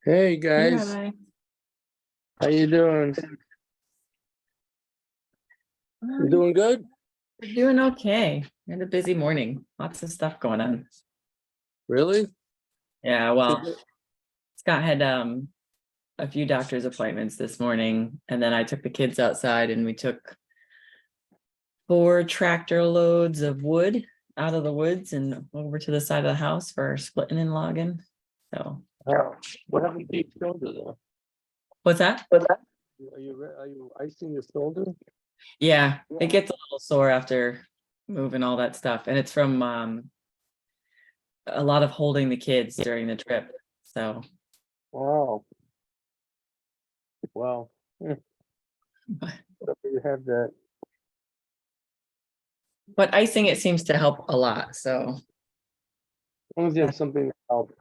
Hey Hey, guys, Rabbi. how you doing? You Um, doing good? we're doing okay. We had a busy morning. Lots of stuff going on. Really? Yeah, well, Scott had a few doctor's appointments this morning, and then I took the kids outside and we took 4 tractor loads of wood out of the woods and over to the side of the house for splitting and logging. So Oh, what happened to your shoulder though? what's that? Are you icing your shoulder? Yeah, it gets a little sore after moving all that stuff. And it's from a lot of holding the kids during the trip. So Wow. Wow. but You have that. But icing it seems to help a lot. So As long as you have something to help.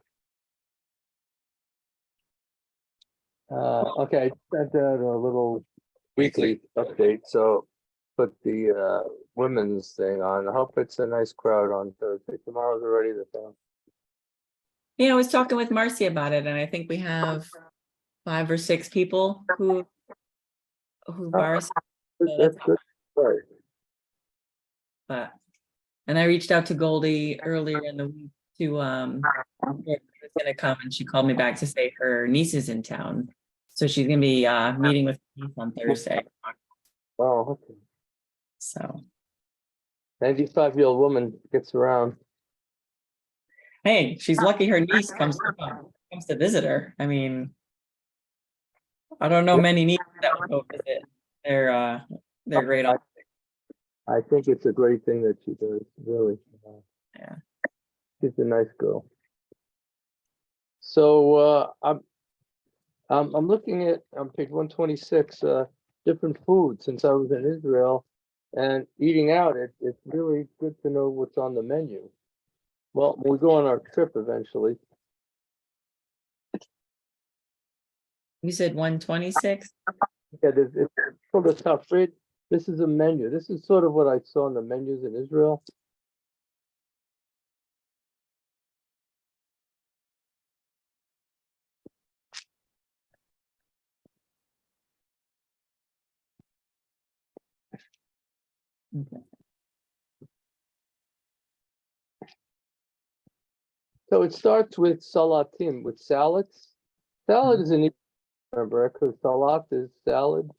Okay, I sent out a little weekly update. So put the women's thing on. I hope it's a nice crowd on Thursday. Tomorrow's already the thing. yeah, I was talking with Marcy about it, and I think we have 5 or 6 people who are. So That's good. Right. but and I reached out to Goldie earlier in the week to was gonna come, and she called me back to say her niece is in town, so she's gonna be meeting with me on Thursday. Wow. Okay. So 95-year-old woman gets around. hey, she's lucky her niece comes to visit her. I mean, I don't know many nieces that would go visit. They're great. I think it's a great thing that she does, really. Yeah. She's a nice girl. So I'm looking at on page 126 different foods since I was in Israel and eating out. It's really good to know what's on the menu. Well, when we go on our trip eventually. You said 126? Yeah, it's called a tafrid. This is a menu. This is sort of what I saw in the menus in Israel. Okay. So it starts with salatim, with salads. Salad is an easy to remember because salat is salad.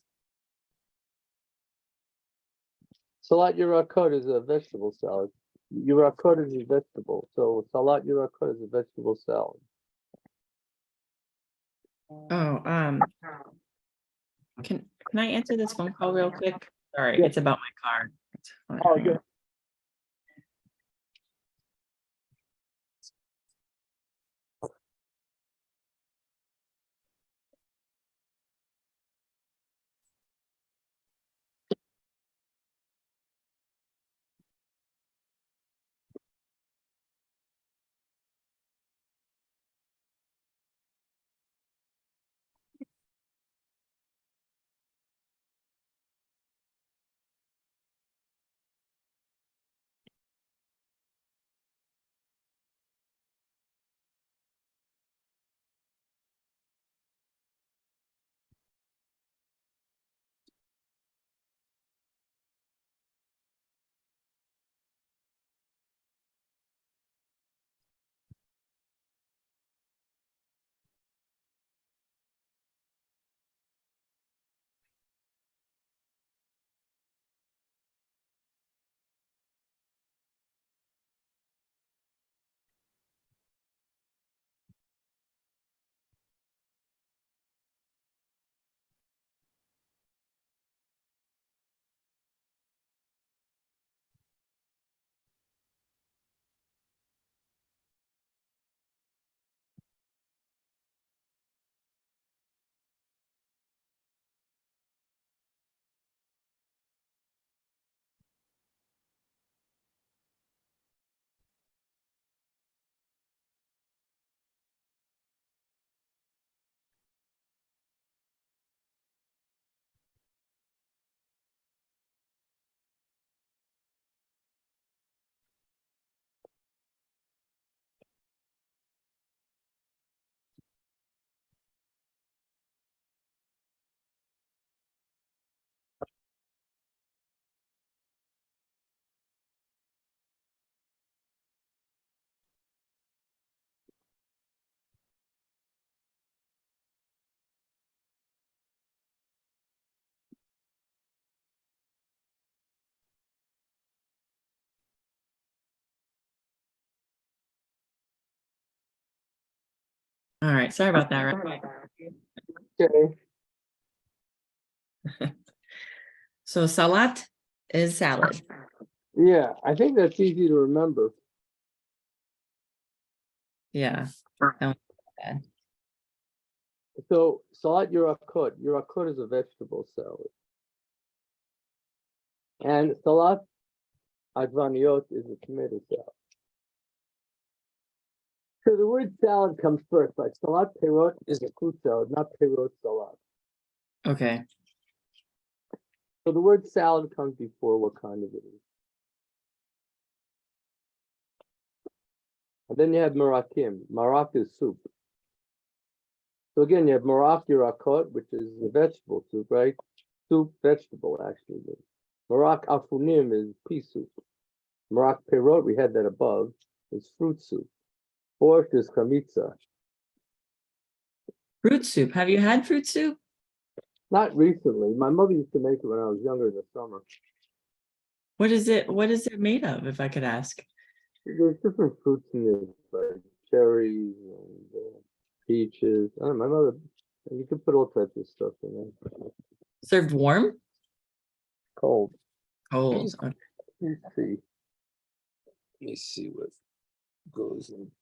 Salat Yurakot is a vegetable salad. Yurakot is a vegetable, so salat Yurakot is a vegetable salad. Oh, can I answer this phone call real quick? Sorry, Yeah. it's about my car. Oh, Hang yeah. on. All right. Sorry about that. Rabbi. Okay. So salat is salad. Yeah, I think that's easy to remember. Yeah. That one's bad. So salat yarakut. Yarakut is a vegetable salad. And salat advaniot is a tomato salad. So the word salad comes first. Like salat perot is a fruit salad, not perot salad. Okay. So the word salad comes before what kind of it is. And then you have marakim. Marak is soup. So again, you have marak yarakot, which is a vegetable soup, right? Soup, vegetable, actually. Marak afunim is pea soup. Marak perot, we had that above, is fruit soup. Borscht is chamitza. Fruit soup. Have you had fruit soup? Not recently. My mother used to make it when I was younger in the summer. What is it? What is it made of, if I could ask? There's different fruits in it, like cherries and peaches. I don't know, my mother, you could put all types of stuff in there. Served warm? Cold. Cold. Okay. Let's see. Let me see what goes in.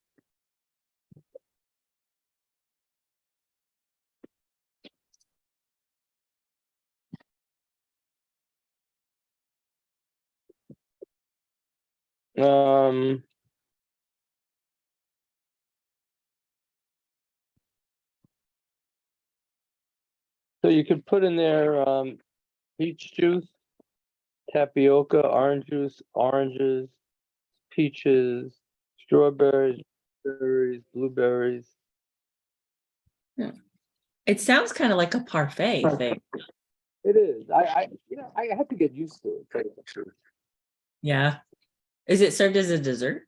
Um, so you could put in there peach juice, tapioca, orange juice, oranges, peaches, strawberries, berries, blueberries. It sounds kind of like a parfait thing. It is. I have to get used to it. To tell you the truth. Yeah. Is it served as a dessert?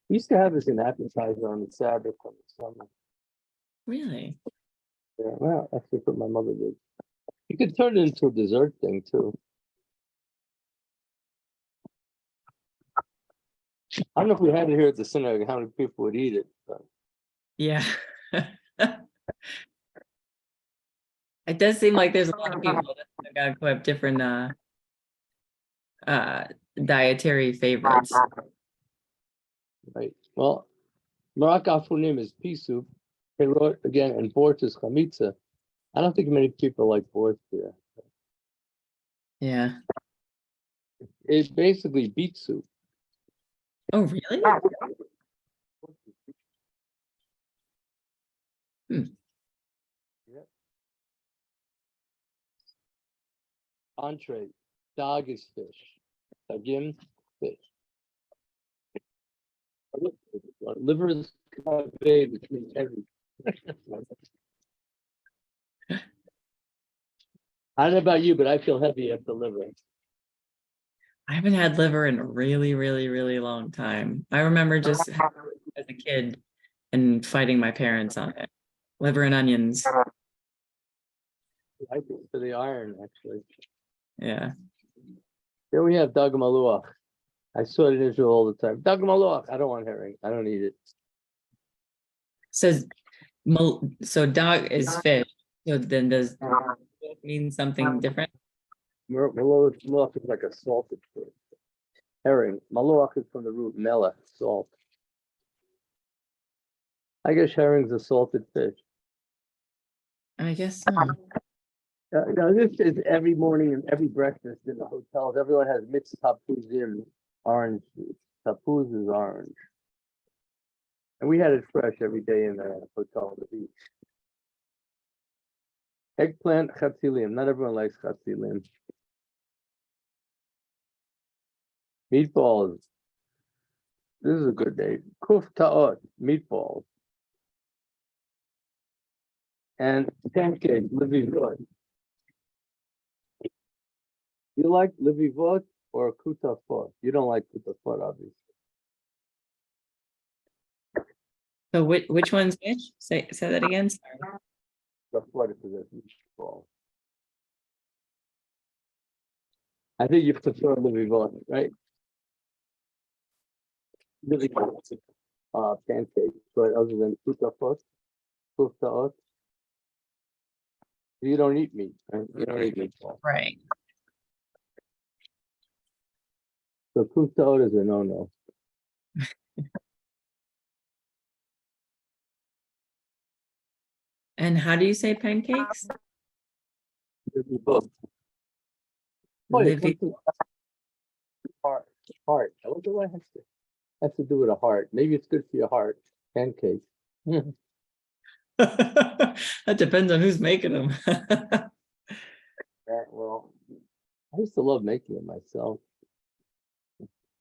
We used to have this in appetizer on the Sabbath in the summer. Really? Yeah, well, that's just what my mother did. You could turn it into a dessert thing too. I don't know if we had it here at the synagogue, how many people would eat it, but Yeah. It does seem like there's a lot of people that who have different uh dietary favorites. right. Well, Marak Afunim is pea soup. Perot again, and borscht is chamitza. I don't think many people like borscht here. Yeah. It's basically beet soup. Oh, really? Hmm. Yep. Entree. Dog is fish. Dagim, fish. Liver is kaveh, which means heavy. I don't know about you, but I feel heavy after liver. I haven't had liver in a really, really, really long time. I remember just as a kid and fighting my parents on it. Liver and onions. I think for the iron, actually. Yeah. Then we have dag maluach. I saw it in Israel all the time. Dag maluach. I don't want herring. I don't eat it. Says so dog is fish. So then does it mean something different? Maluach is like a salted fish. Herring. Maluach is from the root mela, salt. I guess herring's a salted fish. I guess so. This is every morning and every breakfast in the hotels. Everyone has mixed tapuzim, orange juice. Tapuz is orange. And we had it fresh every day in the hotel on the beach. Eggplant, chatzilim. Not everyone likes chatzilim. Meatballs. This is a good day. Kuftaot, meatballs. And pancake, livivot. You like livivot or kutafot? You don't like kutafot, obviously. So which one's which? Say that again. Sorry. Kutafot is a meatball. I think you prefer livivot, right? Livivot. pancakes, but other than kuftaot, you don't eat meat, right? You don't eat meatball. Right. So kuftaot is a no-no. And how do you say pancakes? Oh, yeah, Livy. something heart. Heart. I wonder what has to do with a heart. Maybe it's good for your heart. Pancakes. That depends on who's making them. Yeah, well, I used to love making it myself.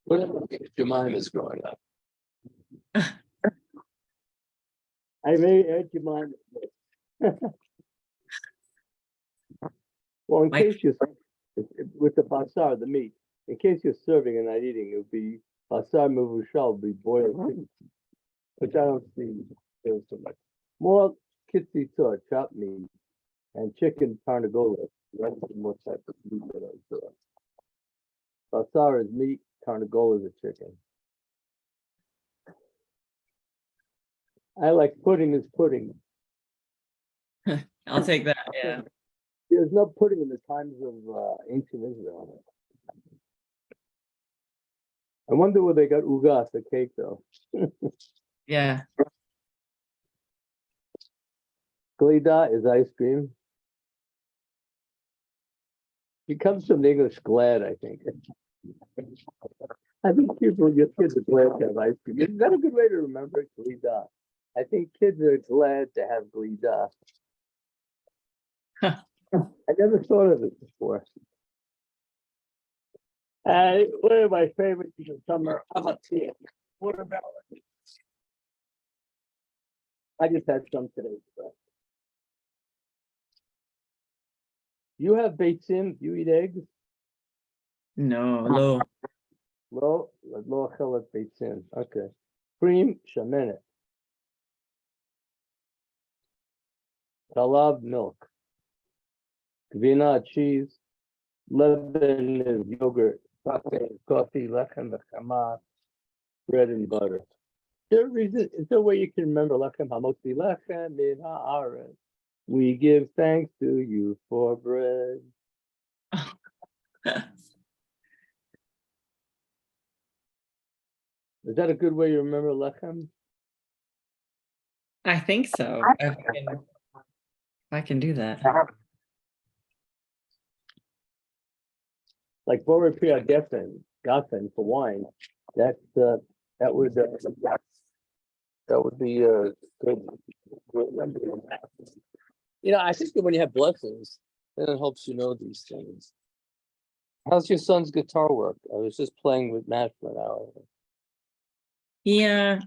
Whatever Jemima is growing up. I made Jemima. Well, in Mike, case you're with the basar, the meat, in case you're serving and not eating, it would be basar mevushal, would be boiled chicken, which I don't see there so much. More kitzi tzor, chopped meat, and chicken tarnagola. That's the more type of meat that I saw. Basar is meat, tarnagola is a chicken. I like pudding is pudding. I'll take that. Yeah. There's no pudding in the times of ancient Israel. I wonder where they got ugas, the cake, though. Yeah. Glida is ice cream. It comes from the English glad, I think. I think your kids are glad to have ice cream. Is that a good way to remember it? Glida. I think kids are glad to have glida. Huh. I never thought of it before. One of my favorites in the summer, watermelon. I just had some today. So. You have beitzim? You eat eggs? No, low. Lo achelet beitzim. Okay. Cream, shemenet. Halab, milk. Gvina, cheese. Lebanon is yogurt. Coffee, lechem, v'chama, bread and butter. Is there a way you can remember lechem? Hamotzi lechem min haaretz. We give thanks to you for bread. Is that a good way you remember lechem? I think so. If I can do that. Like Borei Priya Geffen for wine. That would be good. You know, I think that when you have blessings, then it helps you know these things. How's your son's guitar work? I was just playing with Matt for an hour. Yeah.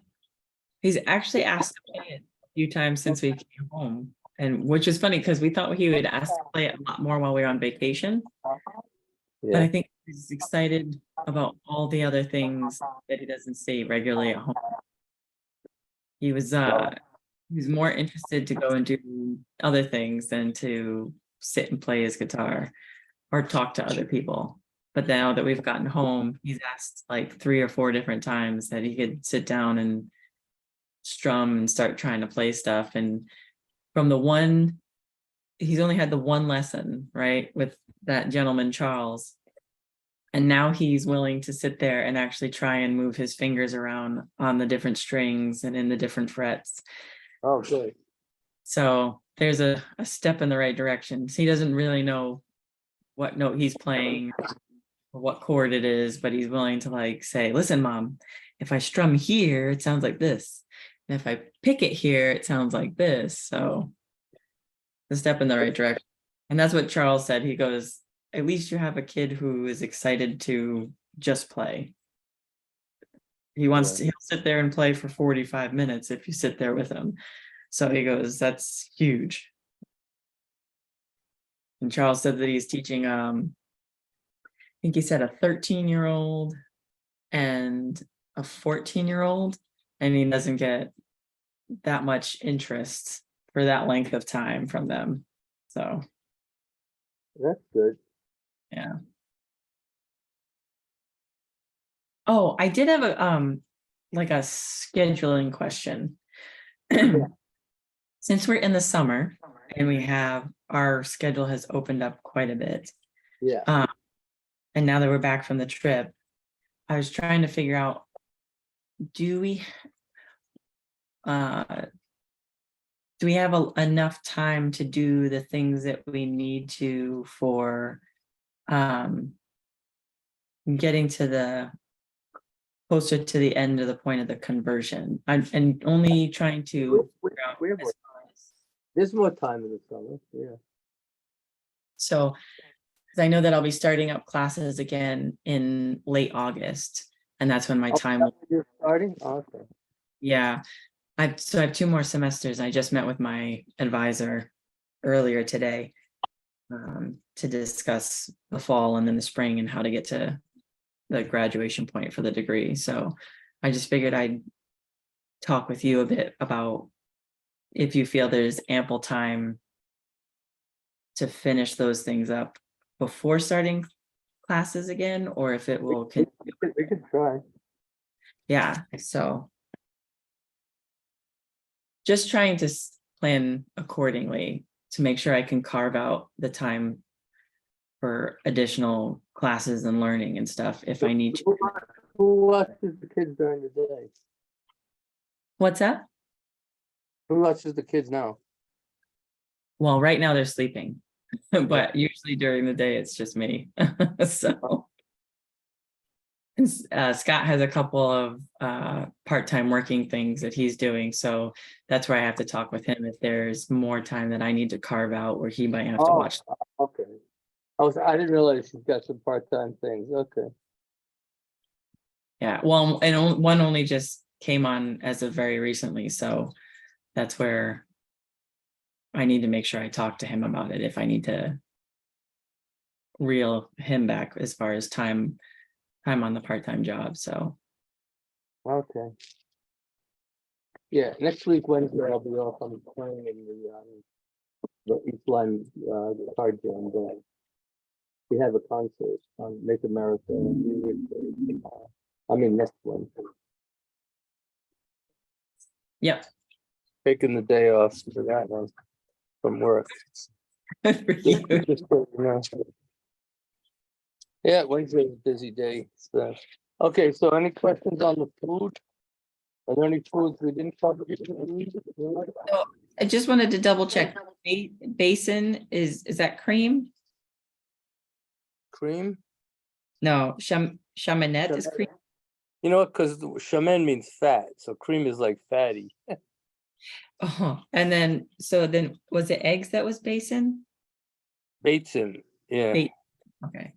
He's actually asked to play it a few times since we came home. And which is funny because we thought he would ask to play it a lot more while we were on vacation. But I think he's excited about all the other things that he doesn't say regularly at home. He was more interested to go and do other things than to sit and play his guitar or talk to other people. But now that we've gotten home, he's asked like 3 or 4 different times that he could sit down and strum and start trying to play stuff. And from the one, he's only had the one lesson, right, with that gentleman, Charles. And now he's willing to sit there and actually try and move his fingers around on the different strings and in the different frets. Oh, good. So there's a step in the right direction. So he doesn't really know what note he's playing or what chord it is, but he's willing to like say, listen, Mom, if I strum here, it sounds like this. And if I pick it here, it sounds like this. So the step in the right direction. And that's what Charles said. He goes, at least you have a kid who is excited to just play. He wants to, he'll sit there and play for 45 minutes if you sit there with him. So he goes, that's huge. And Charles said that he's teaching, I think he said a 13-year-old and a 14-year-old, and he doesn't get that much interest for that length of time from them. So that's good. Yeah. Oh, I did have like a scheduling question. Since we're in the summer and our schedule has opened up quite a bit. Yeah. And now that we're back from the trip, I was trying to figure out, do we have enough time to do the things that we need to for getting to closer to the end of the point of the conversion? And only trying to figure out We have as far as- There's more time in the summer. Yeah. so, because I know that I'll be starting up classes again in late August, and that's when my time will. You're starting? Okay. Yeah, I have 2 more semesters. I just met with my advisor earlier today to discuss the fall and then the spring and how to get to the graduation point for the degree. So I just figured I'd talk with you a bit about if you feel there's ample time to finish those things up before starting classes again, or if it will continue. We could try. Yeah, so just trying to plan accordingly to make sure I can carve out the time for additional classes and learning and stuff if I need to. Who watches the kids during the day? What's that? Who watches the kids now? Well, right now they're sleeping, but usually during the day it's just me. So Scott has a couple of part-time working things that he's doing, so that's where I have to talk with him if there's more time that I need to carve out where he might have to watch. Okay. I didn't realize she's got some part-time things. Okay. Yeah, well, and one only just came on as of very recently, so that's where I need to make sure I talk to him about it if I need to reel him back as far as time on the part-time job. So Okay. Yeah, next week, Wednesday, I'll be off. I'm playing in the East Line guitar jam band. We have a concert on Make America Music. Next Wednesday. yep. Taking the day off for that one from work. For you. Just so you know. Yeah, Wednesday's a busy day. So. Okay, so any questions on the food? Are there any foods we didn't cover? So I just wanted to double check. Basin is that cream? Cream? No, chaminette is cream. You know what? Because shaman means fat, so cream is like fatty. Oh, and then was it eggs that was basin? Basin, yeah. Okay,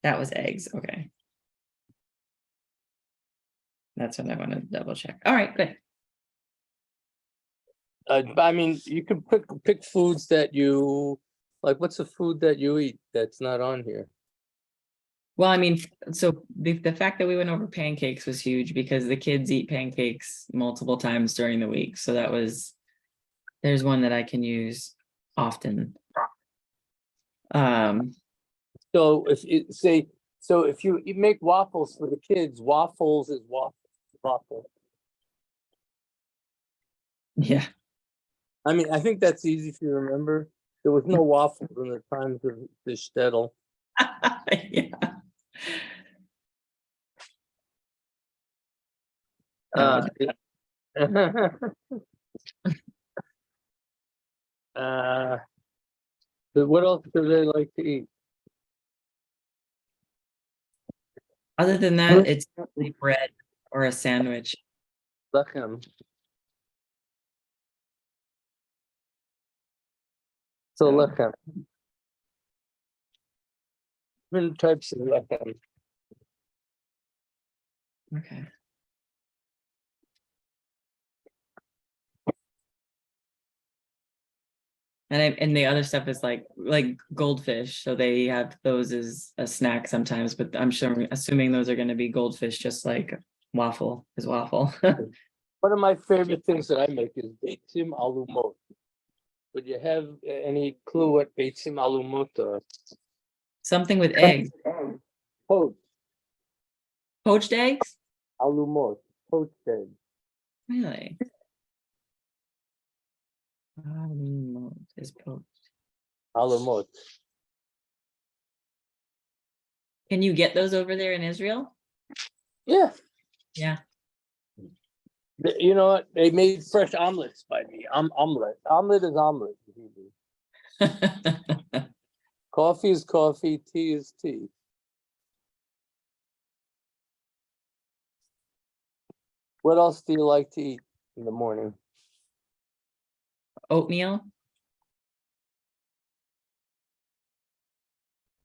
that was eggs. Okay, that's what I wanted to double check. All right, good. You can pick foods that you like. What's the food that you eat that's not on here? Well, so the fact that we went over pancakes was huge because the kids eat pancakes multiple times during the week. So there's one that I can use often. So if you make waffles for the kids, waffles is waffle. Yeah. I think that's easy to remember. There was no waffles in the times of the shtetl. Yeah. But what else do they like to eat? Other than that, it's usually bread or a sandwich. Lechem. So lechem. Different types of lechem. Okay. And the other stuff is like goldfish. So they have those as a snack sometimes, but assuming those are going to be goldfish, just like waffle is waffle. One of my favorite things that I make is beitzim alumot. Would you have any clue what beitzim alumot are? Something with eggs. Poached Poached eggs? alumot. poached egg. Really? Is poached. Alamot. Can you get those over there in Israel? Yeah. Yeah. You know what? They made fresh omelets by me. Omelet. Omelet is omelet. Coffee is coffee. Tea is tea. What else do you like to eat in the morning? Oatmeal.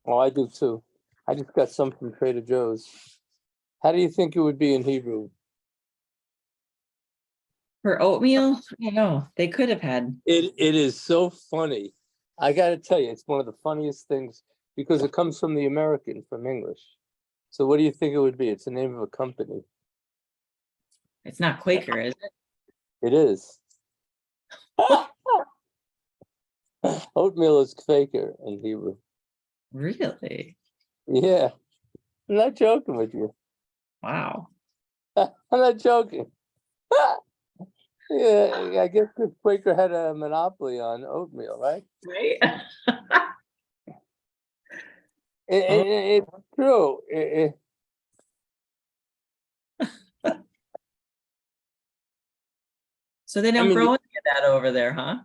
Oh, I do too. I just got some from Trader Joe's. How do you think it would be in Hebrew? For oatmeal? I don't know. They could have had. It is so funny. I got to tell you, it's one of the funniest things because it comes from the American, from English. So what do you think it would be? It's the name of a company. It's not Quaker, is it? It is. Oatmeal is Quaker in Hebrew. Really? Yeah, I'm not joking with you. Wow. I'm not joking. Yeah, I guess the Quaker had a monopoly on oatmeal, right? Right? It's true. So they I don't mean, grow any of that over there, huh?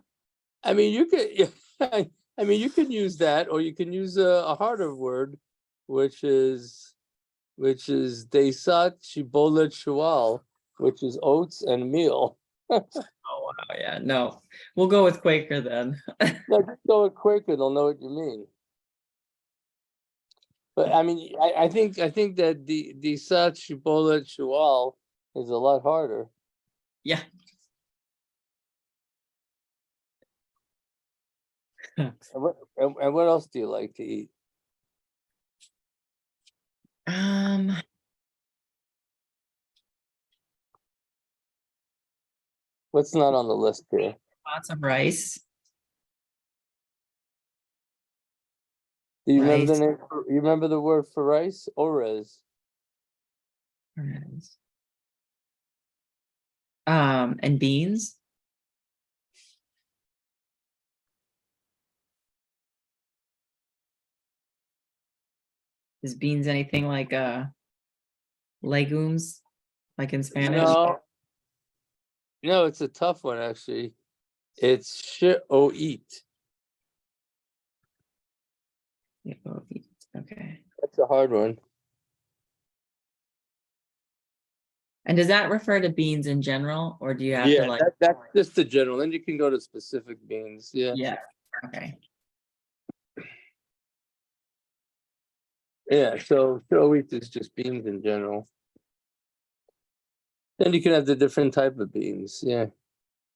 I mean, you could. I mean, you can use that, or you can use a harder word, which is desat shibolet shual, which is oats and meal. Oh wow, yeah. No. We'll go with Quaker then. No, just go with Quaker; they'll know what you mean. But I mean, I think that the desat shibolet shual is a lot harder. Yeah. And what else do you like to eat? Um, What's not on the list here? lots of rice. Do you remember the Rice. name? You remember the word for rice? Orez. And beans. Is beans anything like legumes, like in Spanish? No, it's a tough one actually. It's she'oit. Okay. That's a hard one. And does that refer to beans in general, or do you have to Yeah, like? that's just the general. Then you can go to specific beans. Yeah. Yeah. Okay. Yeah. So she'oit is just beans in general. Then you can have the different type of beans. Yeah.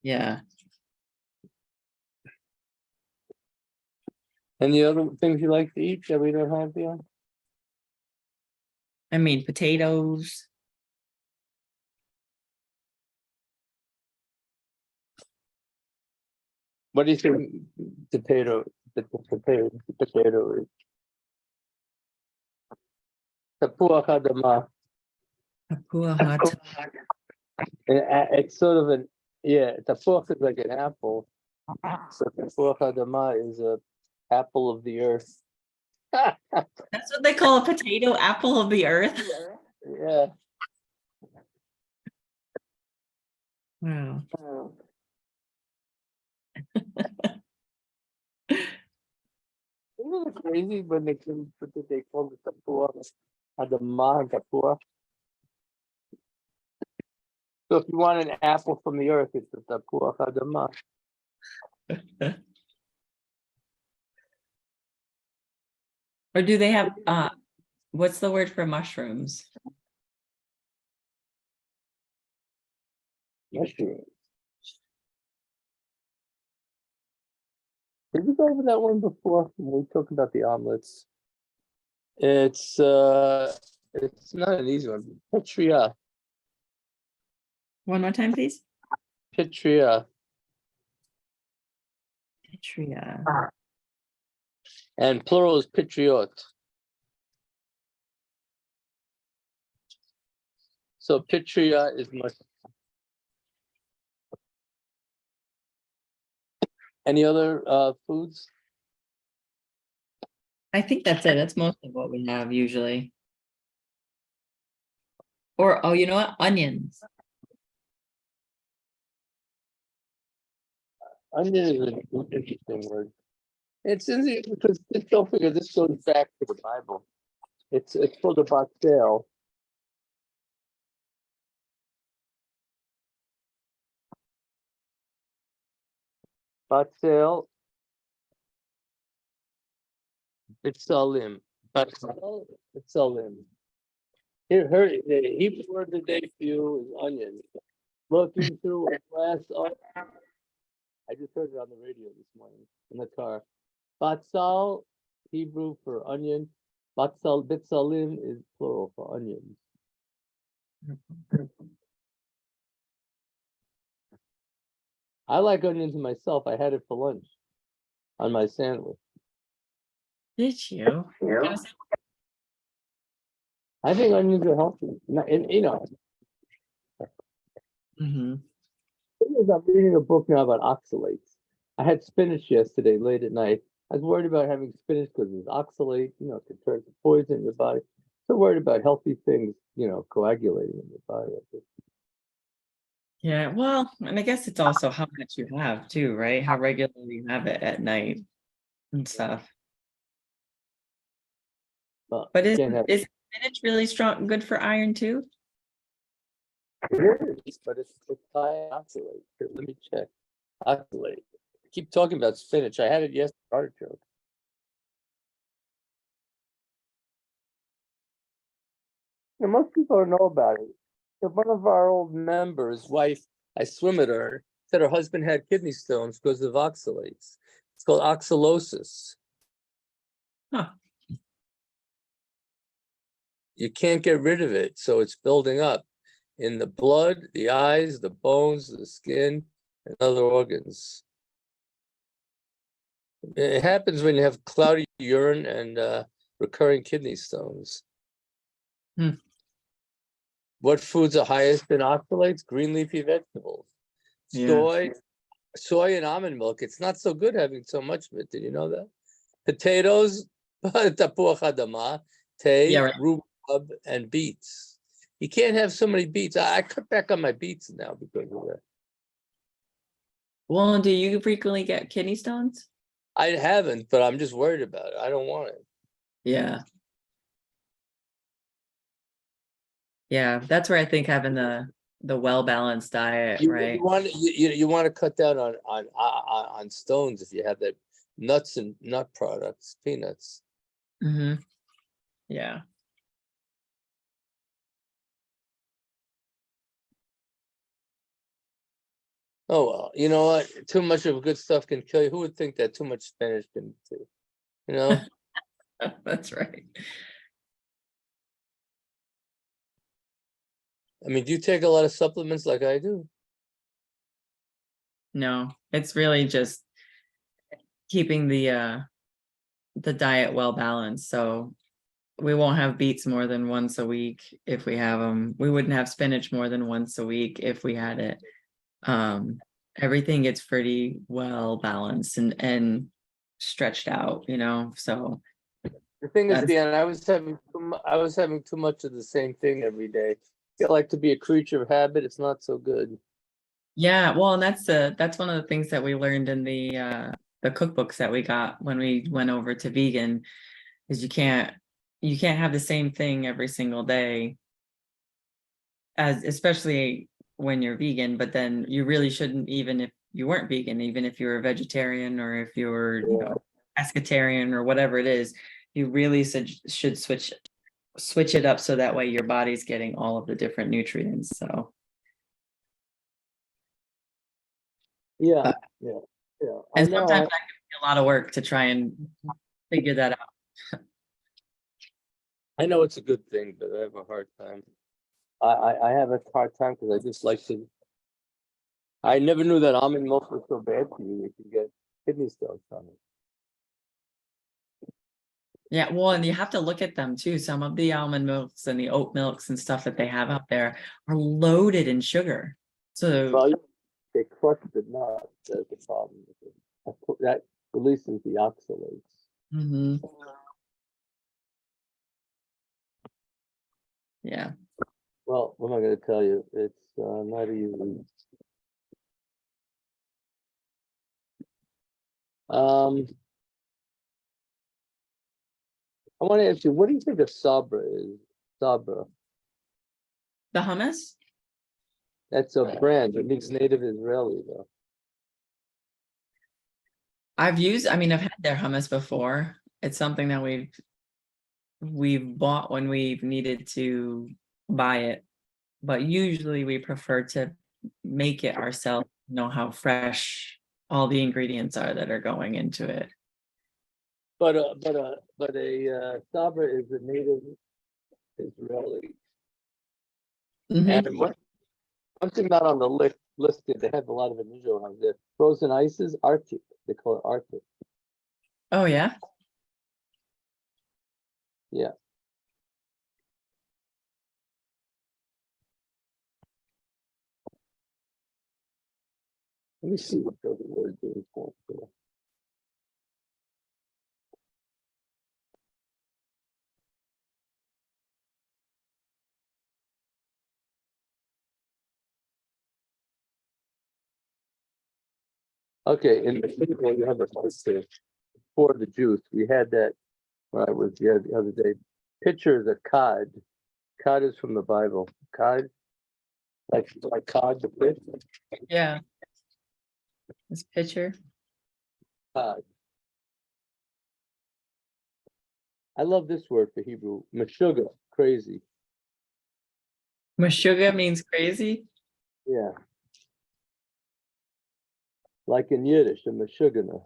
Yeah. Any other things you like to eat that we don't have here? I mean, potatoes. What do you think potato is? Tapua kadama. Tapua hot. It's sort of an, yeah, tapua is like an apple. So tapua kadama is a apple of the earth. That's what they call a potato, apple of the earth. Yeah. Wow. Isn't it crazy when they can put it, they call it tapua kadama and tapua? So if you want an apple from the earth, it's the tapua kadama. Or do they have what's the word for mushrooms? Mushroom. Did we go over that one before when we talked about the omelets? It's not an easy one. Petria. One more time, please. Petria. Patria. And plural is patriot. So pitria is much. Any other foods? I think that's it. That's most of what we have usually. Or, oh, you know what? Onions. Onion is an interesting word. It's easy because don't forget this goes back to the Bible. It's called a batel. Batel. Bitzalim. Batel. Bitzalim. Here, the Hebrew word of the day for you is onion. Looking through a glass of. I just heard it on the radio this morning in the car. Batzal, Hebrew for onion. Batzal, bitzalim is plural for onions. I like onions myself. I had it for lunch on my sandwich. Did you? Yeah. I think onions are healthy. And, Mm-hmm. I'm reading a book now about oxalates. I had spinach yesterday late at night. I was worried about having spinach because it's oxalate, it can turn to poison in your body. So worried about healthy things, coagulating in your body. Yeah, well, and I guess it's also how much you have too, right? How regularly you have it at night and stuff. But you is can't have spinach really strong, good for iron too? it is, but it's high oxalate. Here, let me check. Oxalate. Keep talking about spinach. I had it yesterday. Artichoke. Most people don't know about it. One of our old members' wife, I swim with her, said her husband had kidney stones because of oxalates. It's called oxalosis. Huh. You can't get rid of it, so it's building up in the blood, the eyes, the bones, the skin, and other organs. It happens when you have cloudy urine and recurring kidney stones. Hmm. What foods are highest in oxalates? Green leafy vegetables. Yeah. Soy and almond milk. It's not so good having so much of it. Did you know that? Potatoes, tapuach adama, Yeah, right. rhubarb, and beets. You can't have so many beets. I cut back on my beets now because of that. Well, do you frequently get kidney stones? I haven't, but I'm just worried about it. I don't want it. Yeah. Yeah, that's where I think having the well-balanced diet, You right? want to cut down on stones if you have that nuts and nut products, peanuts. Mm-hmm. Yeah. Oh well, you know what? Too much of good stuff can kill you. Who would think that too much spinach can do? You know? That's right. I mean, do you take a lot of supplements like I do? No, it's really just keeping the diet well balanced. So we won't have beets more than once a week if we have them. We wouldn't have spinach more than once a week if we had it. Everything gets pretty well balanced and stretched out, So The thing is, that's Dan, I was having too much of the same thing every day. Feel like to be a creature of habit, it's not so good. yeah, well, and that's one of the things that we learned in the cookbooks that we got when we went over to vegan, is you can't have the same thing every single day, as especially when you're vegan, but then you really shouldn't, even if you weren't vegan, even if you're a vegetarian or if you're, pescatarian or whatever it is, you really should switch it up so that way your body's getting all of the different nutrients. So Yeah, but- yeah, yeah. I and know. sometimes that can be a lot of work to try and figure that out. I know it's a good thing, but I have a hard time. I have a hard time because I just like to. I never knew that almond milk was so bad for you. You can get kidney stones from it. Yeah, well, and you have to look at them too. Some of the almond milks and the oat milks and stuff that they have out there are loaded in sugar. So Well, they crush the nut. That's the problem with it. That releases the oxalates. mhm, yeah. Well, what am I going to tell you? It's not easy. I want to ask you, what do you think a sabra is? Sabra. The hummus? That's a brand. It means native Israeli, though. I've had their hummus before. It's something that we've bought when we've needed to buy it, but usually we prefer to make it ourselves, know how fresh all the ingredients are that are going into it. But a sabra is a native Israeli. Mhm. And one thing not on the list, they have a lot of unusual ones. The frozen ices, Arctic. They call it Arctic. Oh yeah. Yeah. Let me see what the word is for. Okay, in the people you have a list there for the juice. We had that when I was there the other day. Picture of cod. Cod is from the Bible. Cod, like cod, the fish. Yeah. This picture. Cod. I love this word for Hebrew. Meshuggah, crazy. Meshuggah means crazy. Yeah. Like in Yiddish, a meshuggah.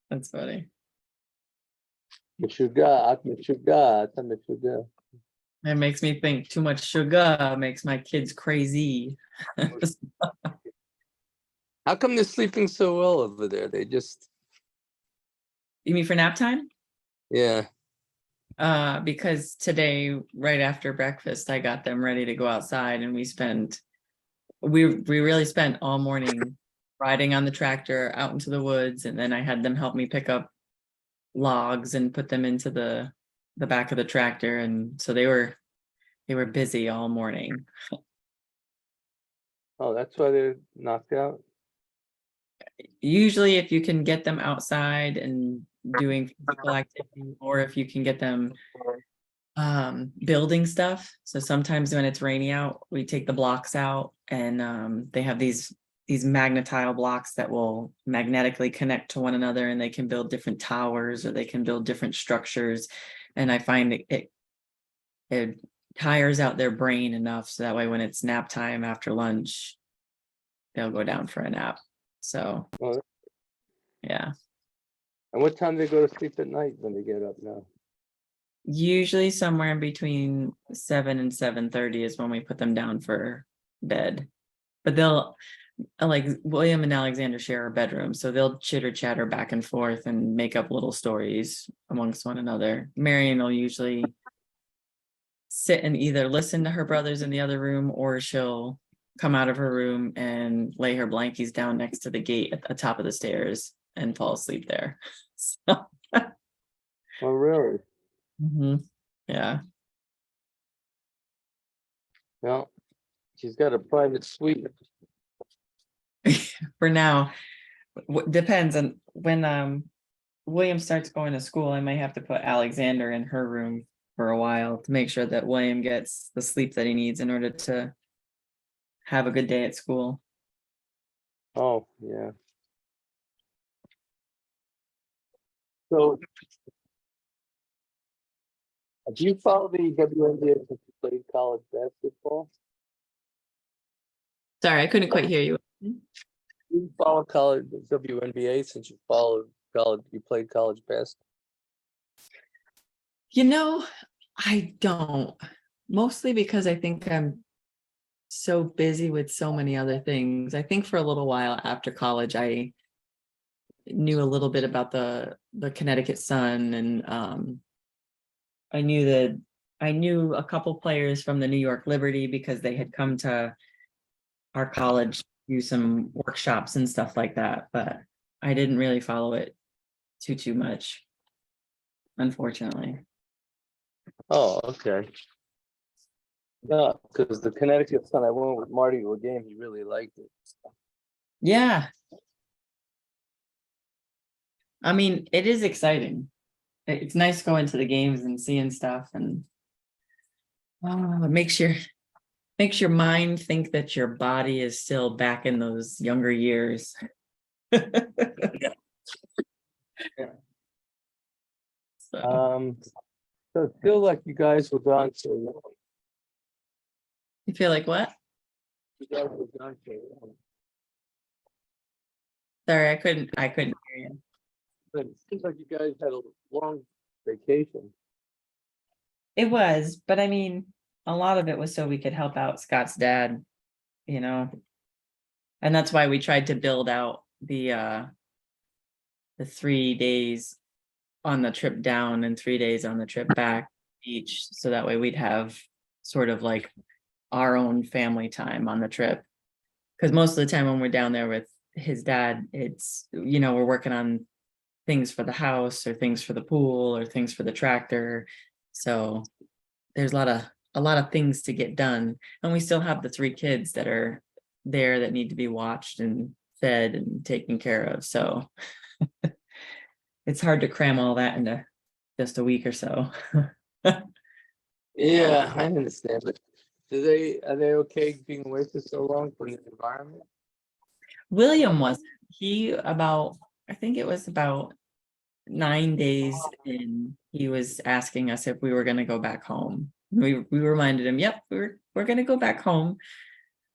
That's funny. Meshuggah, at meshuggah, at meshuggah. It makes me think too much sugar makes my kids crazy. How come they're sleeping so well over there? They just, You mean for nap time? yeah. Because today, right after breakfast, I got them ready to go outside, and we really spent all morning riding on the tractor out into the woods, and then I had them help me pick up logs and put them into the back of the tractor, and so they were busy all morning. Oh, that's why they're knocked out. Usually if you can get them outside and doing physical activity, or if you can get them building stuff. So sometimes when it's rainy out, we take the blocks out, and they have these magnetile blocks that will magnetically connect to one another, and they can build different towers, or they can build different structures. And I find it tires out their brain enough so that way when it's nap time after lunch, they'll go down for a nap. So Oh, yeah. and what time they go to sleep at night when they get up now? Usually somewhere in between 7 and 7:30 is when we put them down for bed. But they'll like William and Alexander share a bedroom, so they'll chitter chatter back and forth and make up little stories amongst one another. Marion will usually sit and either listen to her brothers in the other room, or she'll come out of her room and lay her blankies down next to the gate at the top of the stairs and fall asleep there. So, Oh, really? yeah. Well, she's got a private suite. For now, depends on when William starts going to school. I might have to put Alexander in her room for a while to make sure that William gets the sleep that he needs in order to have a good day at school. Oh, yeah. So, do you follow the WNBA since you played college basketball? Sorry, I couldn't quite hear you. Do you follow college WNBA since you followed college? You played college basketball. I don't. Mostly because I think I'm so busy with so many other things. I think for a little while after college, I knew a little bit about the Connecticut Sun, and I knew a couple players from the New York Liberty because they had come to our college, do some workshops and stuff like that, but I didn't really follow it too much, unfortunately. Oh, okay. Yeah, because the Connecticut Sun, I went with Marty to a game. He really liked it. Yeah. I mean, it is exciting. It's nice going to the games and seeing stuff, and it makes your mind think that your body is still back in those younger years. So, So I feel like you guys were gone so long. you feel like what? You guys were gone so long. Sorry, I couldn't hear you. But it seems like you guys had a long vacation. It was, but I mean, a lot of it was so we could help out Scott's dad, and that's why we tried to build out the 3 days on the trip down and 3 days on the trip back each, so that way we'd have sort of like our own family time on the trip. Because most of the time when we're down there with his dad, it's, we're working on things for the house or things for the pool or things for the tractor. So there's a lot of things to get done. And we still have the 3 kids that are there that need to be watched and fed and taken care of. So it's hard to cram all that into just a week or so. Yeah, I understand, but are they okay being away for so long from the environment? William wasn't. I think it was about 9 days in, he was asking us if we were going to go back home. We reminded him, yep, we're going to go back home.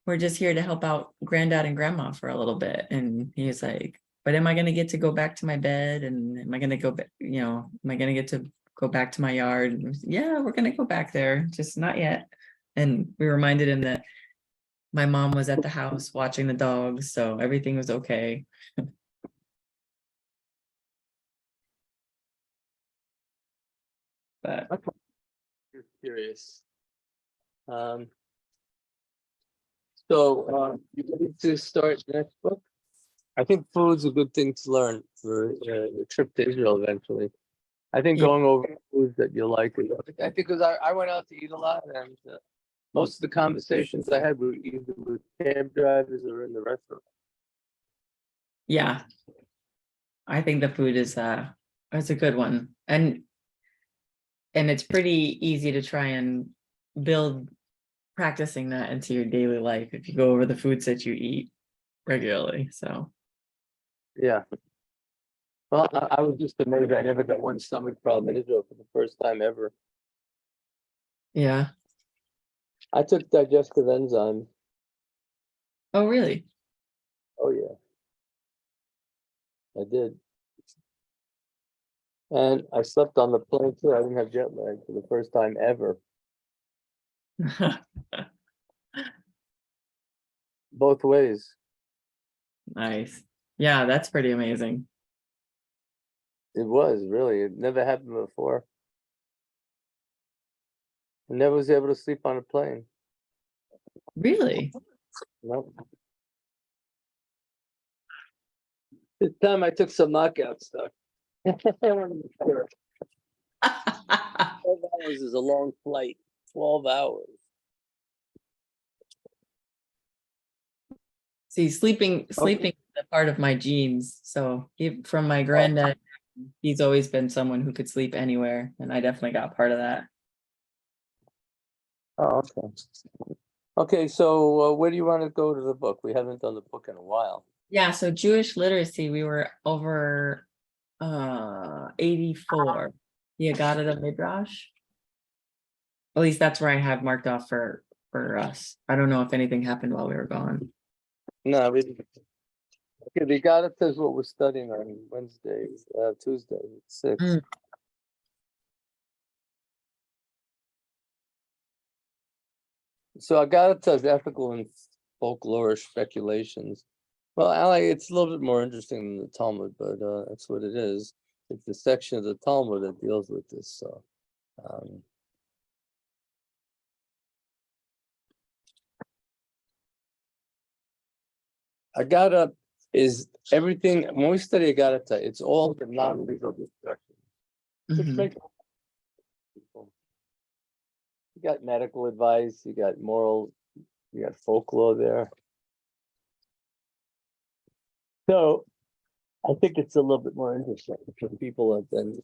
We're just here to help out granddad and grandma for a little bit. And he was like, but am I going to get to go back to my bed? And am I going to go back, am I going to get to go back to my yard? And was, yeah, we're going to go back there, just not yet. And we reminded him that my mom was at the house watching the dogs, so everything was okay. But Just curious. So you ready to start the next book? I think food's a good thing to learn for the trip to Israel eventually. I think Yeah. going over foods that you like. I think because I went out to eat a lot, and most of the conversations I had were either with cab drivers or in the restaurant. Yeah, I think the food is it's a good one. And it's pretty easy to try and build practicing that into your daily life if you go over the foods that you eat regularly. So Yeah. Well, I was just amazed. I never got one stomach problem in Israel for the first time ever. yeah. I took digestive enzymes. Oh, really? Oh yeah, I did. And I slept on the plane too. I didn't have jet lag for the first time ever. Both ways. Nice. Yeah, that's pretty amazing. It was really. It never happened before. I never was able to sleep on a plane. Really? Nope. This time I took some knockout stuff. 12 hours is a long flight. 12 hours. See, sleeping is a part of my genes. So from my granddad, he's always been someone who could sleep anywhere, and I definitely got part of that. Oh, okay. Okay, so where do you want to go to the book? We haven't done the book in a while. Yeah, so Jewish literacy, we were over 84. The Agada Midrash. At least that's where I have marked off for us. I don't know if anything happened while we were gone. No, we didn't. Okay, the God says what we're studying on Wednesday, Tuesday, 6. Mm. So Agatha's ethical and folklorish speculations. Well, it's a little bit more interesting than the Talmud, but that's what it is. It's the section of the Talmud that deals with this. So, Agatha is everything. When we study Agatha, it's all the non-legal discussion. Which Mhm. makes people. You got medical advice, you got moral, you got folklore there. So I think it's a little bit more interesting for people than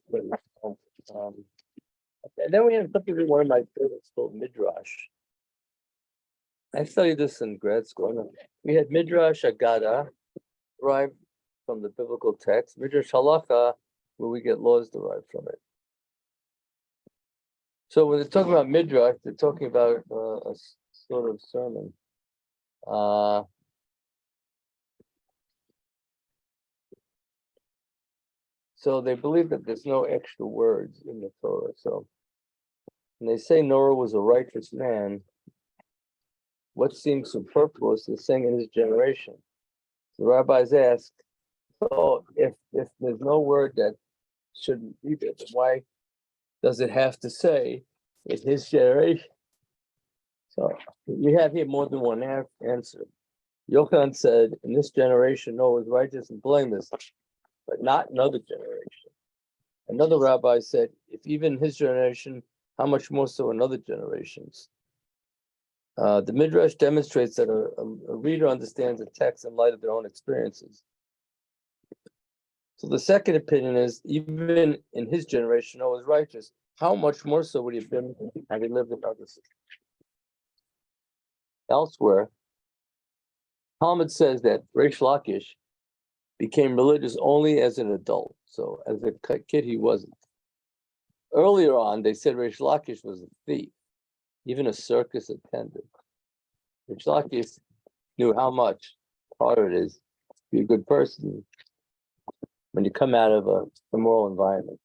and then we have something that one of my favorites called Midrash. I studied this in grad school. We had Midrash Agada, derived from the biblical text, Midrash Halacha, where we get laws derived from it. So when they're talking about Midrash, they're talking about a sort of sermon. So they believe that there's no extra words in the Torah. So when they say Noah was a righteous man, what seems superfluous is saying in his generation. The rabbis ask, so if there's no word that shouldn't be there, then why does it have to say in his generation? So we have here more than one answer. Yochanan said, in this generation, Noah was righteous and blameless, but not another generation. Another rabbi said, if even his generation, how much more so in other generations? The Midrash demonstrates that a reader understands the text in light of their own experiences. So the second opinion is, even in his generation, Noah was righteous. How much more so would he have been had he lived in others? Elsewhere, Talmud says that Reish Lakish became religious only as an adult. So as a kid, he wasn't. Earlier on, they said Reish Lakish was a thief, even a circus attendant. Reish Lakish knew how much harder it is to be a good person when you come out of a immoral environment.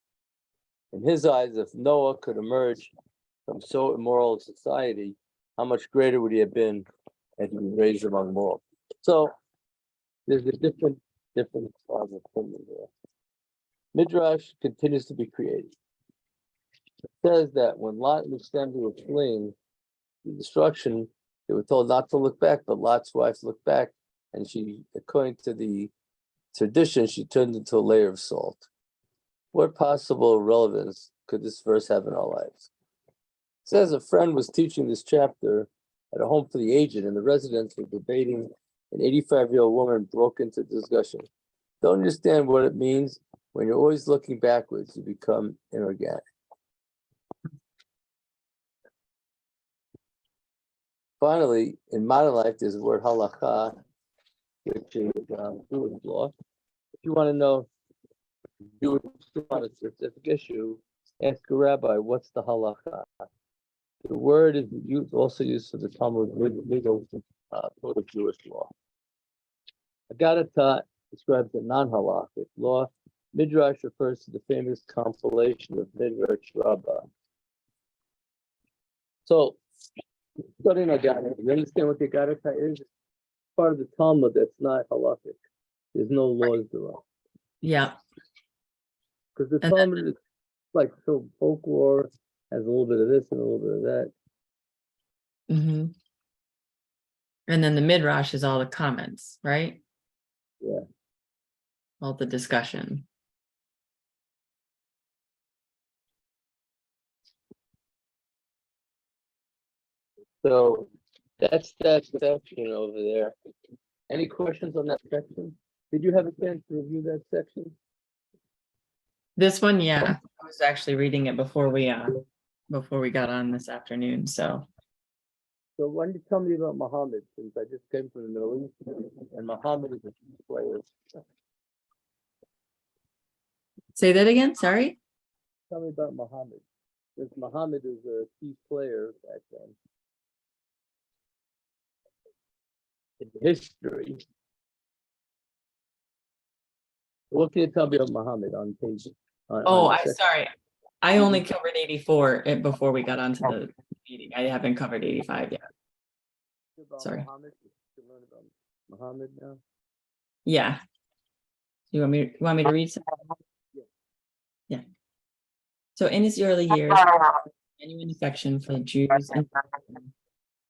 In his eyes, if Noah could emerge from so immoral a society, how much greater would he have been had he been raised among morals? So there's a different opinion there. Midrash continues to be creative. It says that when Lot and his family were fleeing the destruction, they were told not to look back, but Lot's wife looked back, and she, according to the tradition, she turned into a layer of salt. What possible relevance could this verse have in our lives? It says a friend was teaching this chapter at a home for the aged, and the residents were debating. An 85-year-old woman broke into discussion. Don't understand what it means. When you're always looking backwards, you become inorganic. Finally, in modern life, there's the word halacha, which is Jewish law. If you want to know Jewish on a specific issue, ask a rabbi, what's the halacha? The word is also used for the Talmud legal code of Jewish law. Agadata describes the non-halachic law. Midrash refers to the famous compilation of Midrash Rabbi. So, studying Agadata, you understand what the Agadata is? It's part of the Talmud that's not halachic. There's no laws derived. Yeah. Because the Talmud is like so folklore, has a little bit of this and a little bit of that. Mm-hmm. And then the Midrash is all the comments, right? Yeah. All the discussion. So that's that section over there. Any questions on that section? Did you have a chance to review that section? This one, yeah, I was actually reading it before we got on this afternoon. So So why don't you tell me about Muhammad, since I just came from the Middle East, and Muhammad is a key player. say that again. Sorry. Tell me about Muhammad, since Muhammad is a key player back then in history. What can you tell me about Muhammad on page? Sorry. I only covered 84 before we got onto the meeting. I haven't covered 85 yet. About Sorry. Muhammad, to learn about Muhammad now. Yeah. You want me to read some? Yeah. Yeah. So in his early years, genuine affection for the Jews and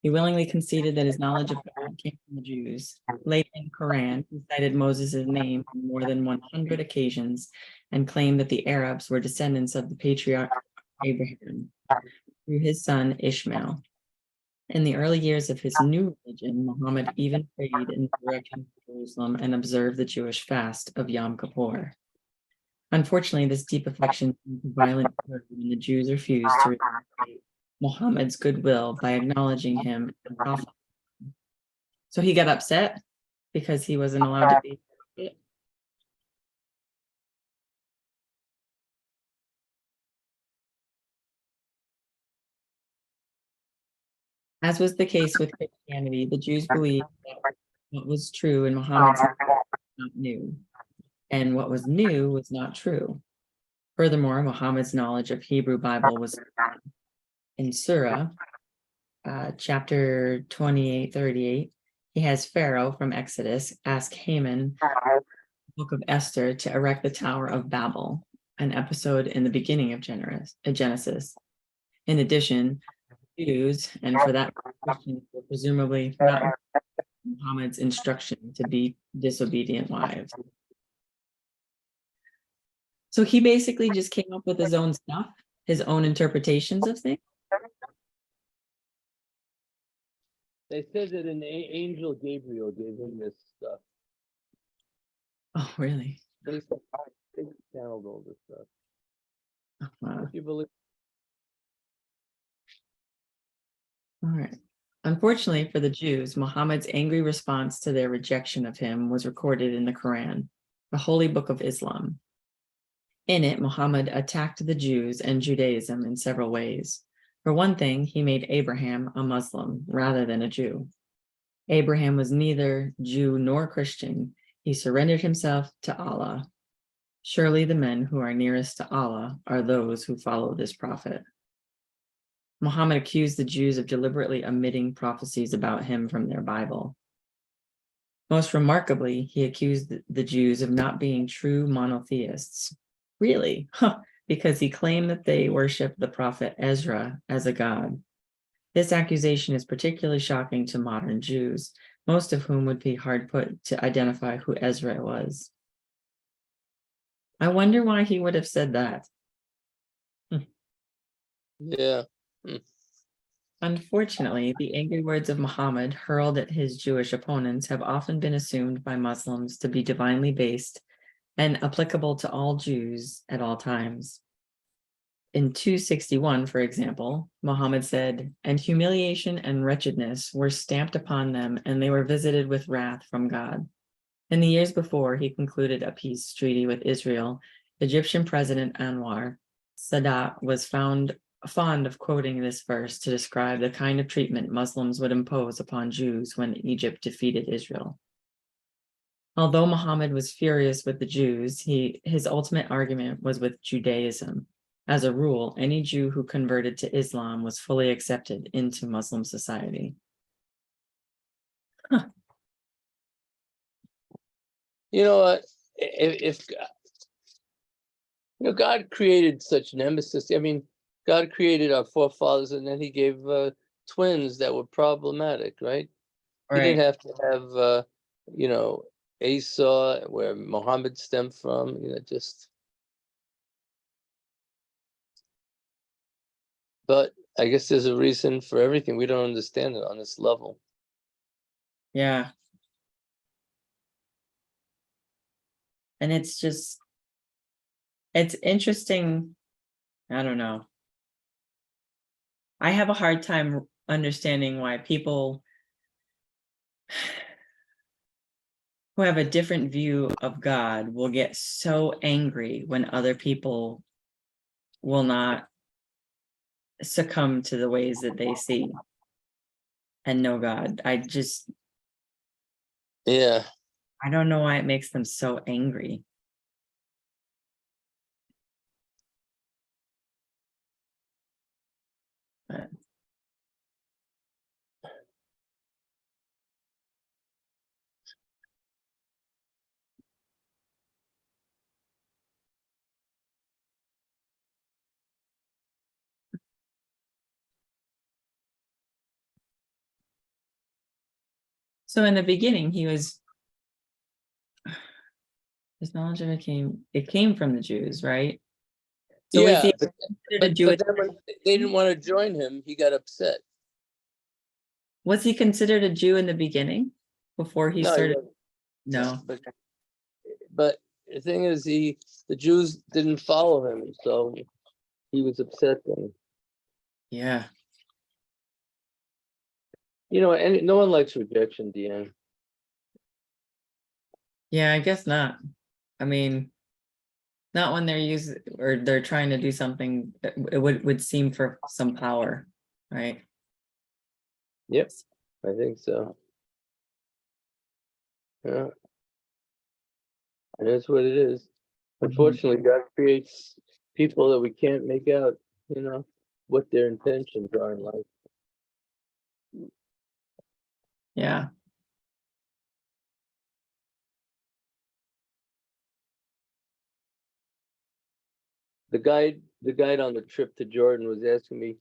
he willingly conceded that his knowledge of God came from the Jews. Later in the Quran, he cited Moses' name on more than 100 occasions and claimed that the Arabs were descendants of the patriarch Abraham through his son Ishmael. In the early years of his new religion, Muhammad even prayed in the direction of Jerusalem and observed the Jewish fast of Yom Kippur. Unfortunately, this deep affection turned to violent fury when the Jews refused to reciprocate Muhammad's goodwill by acknowledging him as a prophet. So he got upset because he wasn't allowed to be a prophet. As was the case with Christianity, the Jews believed that what was true in Muhammad's life was not new, and what was new was not true. Furthermore, Muhammad's knowledge of Hebrew Bible was in Surah, chapter 28:38. He has Pharaoh from Exodus ask Haman, book of Esther, to erect the Tower of Babel, an episode in the beginning of Genesis. In addition, Jews, and for that Christians, were presumably not Muhammad's instruction to be disobedient wives. So he basically just came up with his own stuff, his own interpretations of things. They said that an angel Gabriel gave him this stuff. Oh, really? They channeled all this stuff. Oh, wow. If you believe. All right. Unfortunately for the Jews, Muhammad's angry response to their rejection of him was recorded in the Quran, the holy book of Islam. In it, Muhammad attacked the Jews and Judaism in several ways. For one thing, he made Abraham a Muslim rather than a Jew. Abraham was neither Jew nor Christian. He surrendered himself to Allah. Surely the men who are nearest to Allah are those who follow this prophet. Muhammad accused the Jews of deliberately omitting prophecies about him from their Bible. Most remarkably, he accused the Jews of not being true monotheists. Really? Because he claimed that they worshiped the prophet Ezra as a god. This accusation is particularly shocking to modern Jews, most of whom would be hard put to identify who Ezra was. I wonder why he would have said that. Yeah. Unfortunately, the angry words of Muhammad hurled at his Jewish opponents have often been assumed by Muslims to be divinely based and applicable to all Jews at all times. In 261, for example, Muhammad said, "And humiliation and wretchedness were stamped upon them, and they were visited with wrath from God." In the years before he concluded a peace treaty with Israel, Egyptian President Anwar Sadat was found fond of quoting this verse to describe the kind of treatment Muslims would impose upon Jews when Egypt defeated Israel. Although Muhammad was furious with the Jews, his ultimate argument was with Judaism. As a rule, any Jew who converted to Islam was fully accepted into Muslim society. Huh. You know what? If God created such nemesis. I mean, God created our forefathers, and then He gave twins that were problematic, right? He didn't have to have, Esau, where Muhammad stemmed from. Just. But I guess there's a reason for everything. We don't understand it on this level. Yeah. And it's interesting. I don't know. I have a hard time understanding why people who have a different view of God will get so angry when other people will not succumb to the ways that they see and know God. Yeah. I don't know why it makes them so angry. But So in the beginning, his knowledge of it came from the Jews, right? So was Yeah, he considered a but Jew? then when they didn't want to join him, he got upset. Was he considered a Jew in the beginning before he No, started? wasn't. No. But the thing is, the Jews didn't follow him, so he was upset then. Yeah. And no one likes rejection, Deanne. Yeah, I guess not. I mean, not when they're trying to do something that it would seem for some power, right? Yep, I think so. Yeah, and that's what it is. Unfortunately, God creates people that we can't make out, what their intentions are in life. Yeah. The guide on the trip to Jordan was asking me,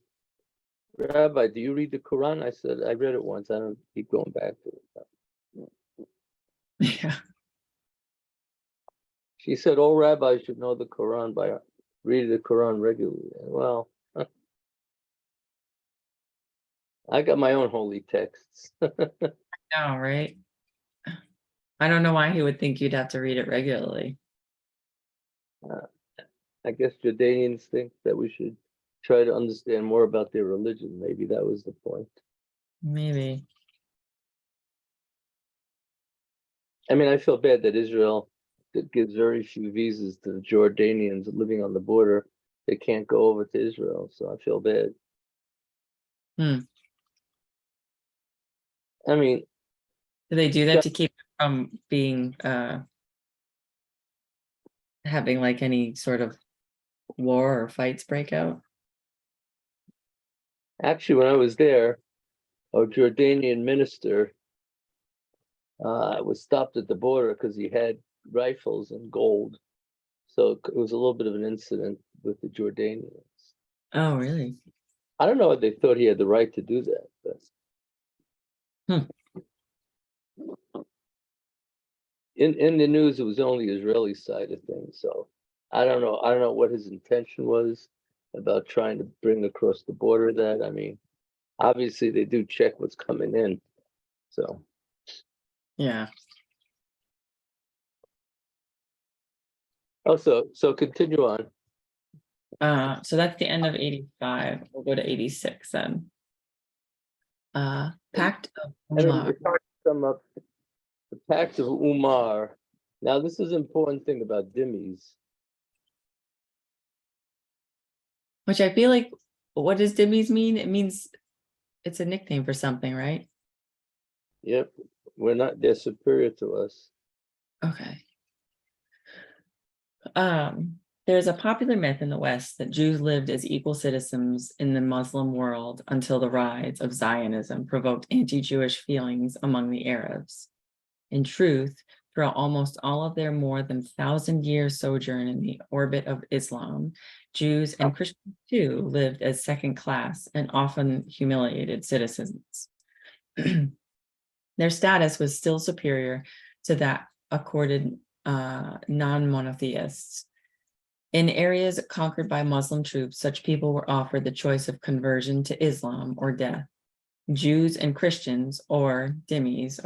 Rabbi, do you read the Quran? I said, I read it once. I don't keep going back to it. Yeah. She said, all rabbis should know the Quran by reading the Quran regularly. Well, I got my own holy texts. No, right? I don't know why he would think you'd have to read it regularly. I guess Jordanians think that we should try to understand more about their religion. Maybe that was the point. Maybe. I mean, I feel bad that Israel that gives very few visas to the Jordanians living on the border. They can't go over to Israel, so I feel bad. I mean, Do they do that to keep from being having like any sort of war or fights break out? actually, when I was there, a Jordanian minister was stopped at the border because he had rifles and gold. So it was a little bit of an incident with the Jordanians. Oh, really? I don't know if they thought he had the right to do that, but in the news, it was only Israeli side of things. So I don't know. I don't know what his intention was about trying to bring across the border that. I mean, obviously they do check what's coming in. So Yeah. so continue on. So that's the end of 85. We'll go to 86 then. Pact of And then Umar. to sum up, the Pact of Umar. Now this is an important thing about dhimmis. Which I feel like, what does Dimmies mean? It means it's a nickname for something, right? Yep, they're superior to us. Okay. There's a popular myth in the West that Jews lived as equal citizens in the Muslim world until the rise of Zionism provoked anti-Jewish feelings among the Arabs. In truth, throughout almost all of their more than 1,000-year sojourn in the orbit of Islam, Jews and Christians too lived as second-class and often humiliated citizens. Their status was still superior to that accorded non-monotheists. In areas conquered by Muslim troops, such people were offered the choice of conversion to Islam or death. Jews and Christians, or dhimmis,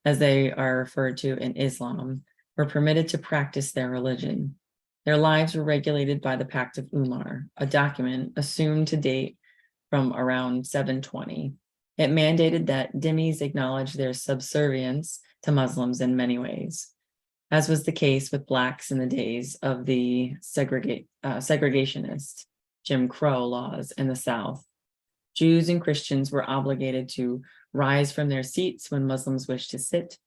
as they are referred to in Islam, were permitted to practice their religion. Their lives were regulated by the Pact of Umar, a document assumed to date from around 720. It mandated that dhimmis acknowledge their subservience to Muslims in many ways, as was the case with Blacks in the days of the segregationist Jim Crow laws in the South. Jews and Christians were obligated to rise from their seats when Muslims wished to sit.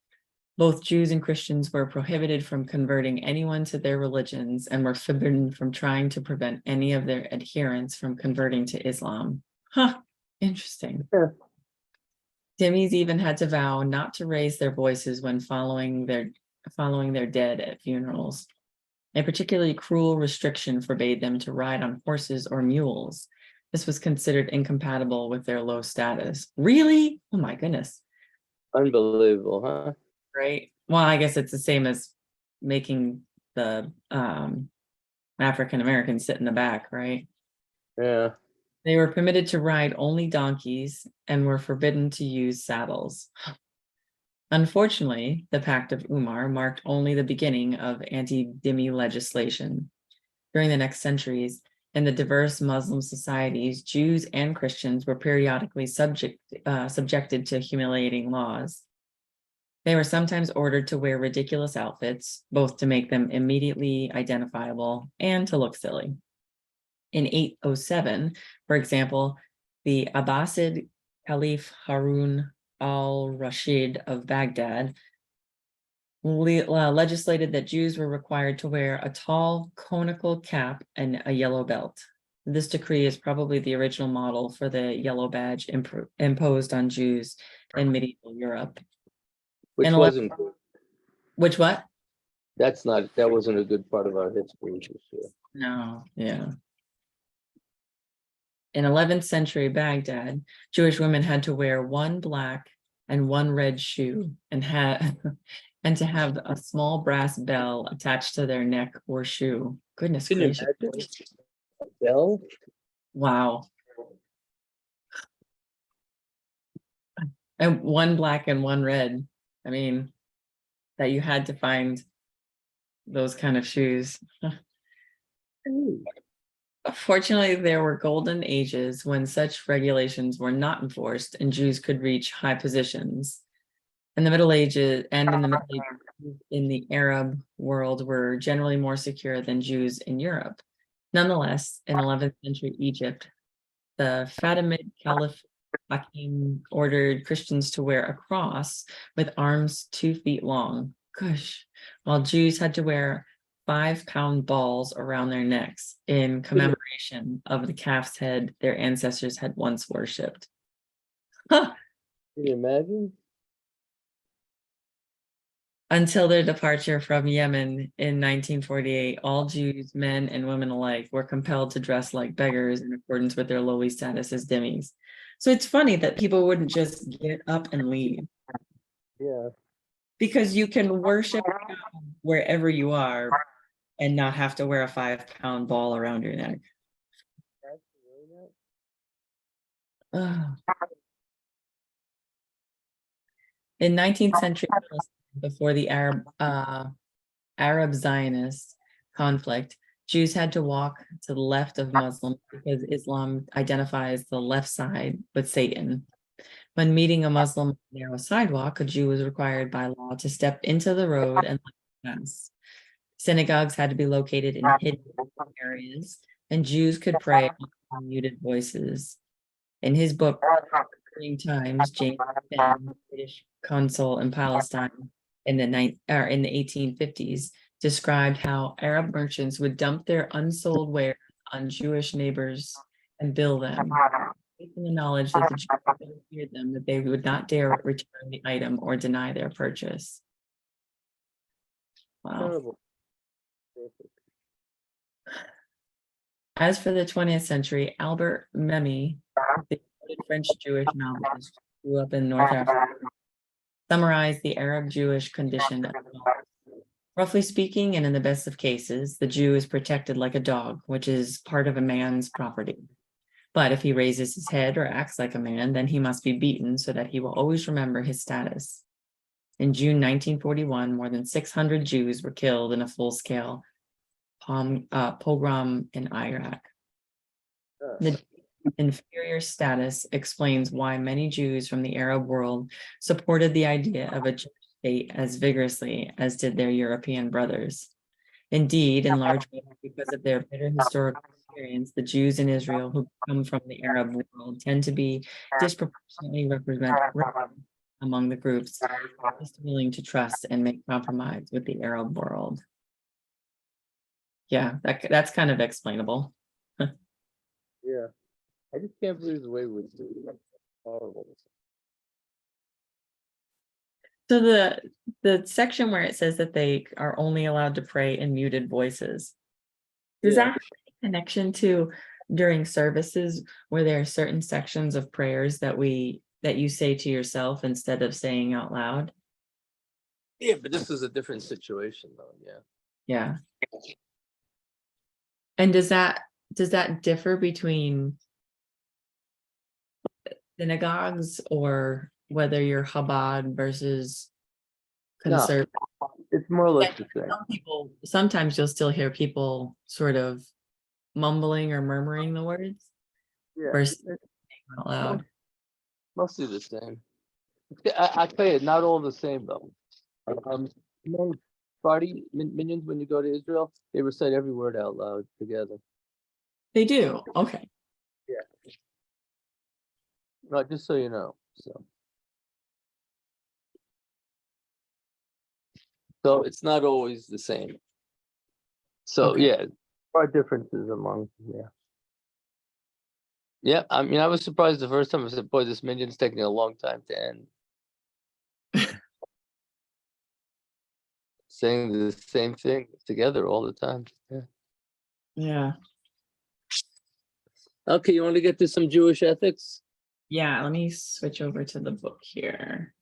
Both Jews and Christians were prohibited from converting anyone to their religions and were forbidden from trying to prevent any of their adherents from converting to Islam. Interesting. Yeah. Dhimmis even had to vow not to raise their voices when following their dead at funerals. A particularly cruel restriction forbade them to ride on horses or mules. This was considered incompatible with their low status. Really? Oh my goodness. Unbelievable, huh? right? Well, I guess it's the same as making the African Americans sit in the back, right? Yeah. They were permitted to ride only donkeys and were forbidden to use saddles. Unfortunately, the Pact of Umar marked only the beginning of anti-dhimmi legislation. During the next centuries, in the diverse Muslim societies, Jews and Christians were periodically subjected to humiliating laws. They were sometimes ordered to wear ridiculous outfits, both to make them immediately identifiable and to look silly. In 807, for example, the Abbasid Caliph Harun al-Rashid of Baghdad legislated that Jews were required to wear a tall conical cap and a yellow belt. This decree is probably the original model for the yellow badge imposed on Jews in medieval Europe. Which And wasn't, which what? that wasn't a good part of our history for sure. No, yeah. In 11th century Baghdad, Jewish women had to wear one black and one red shoe and and to have a small brass bell attached to their neck or shoe. Goodness Can you gracious. imagine? Bell? Wow. And one black and one red. I mean, that you had to find those kind of shoes. Fortunately, there were golden ages when such regulations were not enforced and Jews could reach high positions. In the Middle Ages and in the Middle Ages in the Arab world were generally more secure than Jews in Europe. Nonetheless, in 11th century Egypt, the Fatimid Caliph Hakim ordered Christians to wear a cross with arms 2 feet long, gosh, while Jews had to wear 5-pound balls around their necks in commemoration of the calf's head their ancestors had once worshipped. Huh. Can you imagine? Until their departure from Yemen in 1948, all Jews, men and women alike, were compelled to dress like beggars in accordance with their lowly status as dhimmis. So it's funny that people wouldn't just get up and leave, Yeah. because you can worship wherever you are and not have to wear a 5-pound ball around your neck. Ugh. In 19th century Palestine, before the Arab Zionist conflict, Jews had to walk to the left of Muslims because Islam identifies the left side with Satan. When meeting a Muslim on a narrow sidewalk, a Jew was required by law to step into the road and pass. Synagogues had to be located in hidden areas, and Jews could pray in muted voices. In his book, Times, James Fenn, British consul in Palestine in the 1850s, described how Arab merchants would dump their unsold wares on Jewish neighbors and bill them, in the knowledge that the Jews feared them, that they would not dare return the item or deny their purchase. Wow. Terrible. As for the 20th century, Albert Memmi, the French Jewish novelist who grew up in North Africa, summarized the Arab Jewish condition as follows. Roughly speaking, and in the best of cases, the Jew is protected like a dog, which is part of a man's property. But if he raises his head or acts like a man, then he must be beaten so that he will always remember his status. In June 1941, more than 600 Jews were killed in a full-scale pogrom in Iraq. The inferior status explains why many Jews from the Arab world supported the idea of a Jewish state as vigorously as did their European brothers. Indeed, in large part because of their bitter historical experience, the Jews in Israel who come from the Arab world tend to be disproportionately represented among the groups least willing to trust and make compromise with the Arab world. Yeah, that's kind of explainable. Yeah. I just can't believe the way we do it. Horrible. So the section where it says that they are only allowed to pray in muted voices, does that have a connection to during services where there are certain sections of prayers that we that you say to yourself instead of saying out loud. Yeah, but this is a different situation though, yeah. Yeah. And does that differ between synagogues, or whether you're Chabad versus No, conservative? it's more or less the same. Some people, sometimes you'll still hear people sort of mumbling or murmuring the words Yeah, versus it's out loud. mostly the same. I tell you, not all the same though. You know, Friday minions, when you go to Israel, they recite every word out loud together. They do. Okay. Yeah. No, just so you know. So it's not always the same. So Okay. yeah, there are differences among, yeah. Yeah, I mean, I was surprised the first time. I said, boy, this minion's taking a long time to end. Saying the same thing together all the time. Yeah. Yeah. Okay, you want to get to some Jewish ethics? Yeah. Let me switch over to the book here.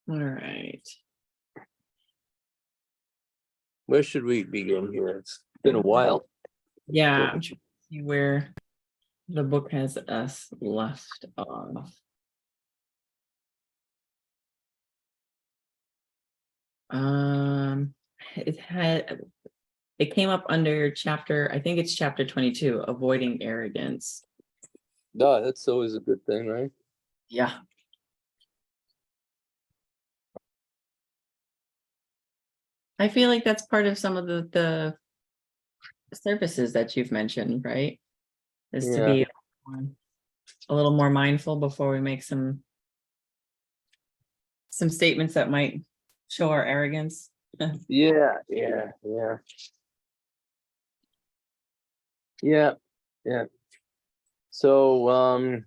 All right. Where should we begin here? It's been a while. Yeah. I'm trying to see where the book has us left off. It came up under chapter, I think it's chapter 22, avoiding arrogance. No, that's always a good thing, right? Yeah. I feel like that's part of some of the services that you've mentioned, right? Is to Yeah. be a little more mindful before we make some statements that might show our arrogance. Yeah. So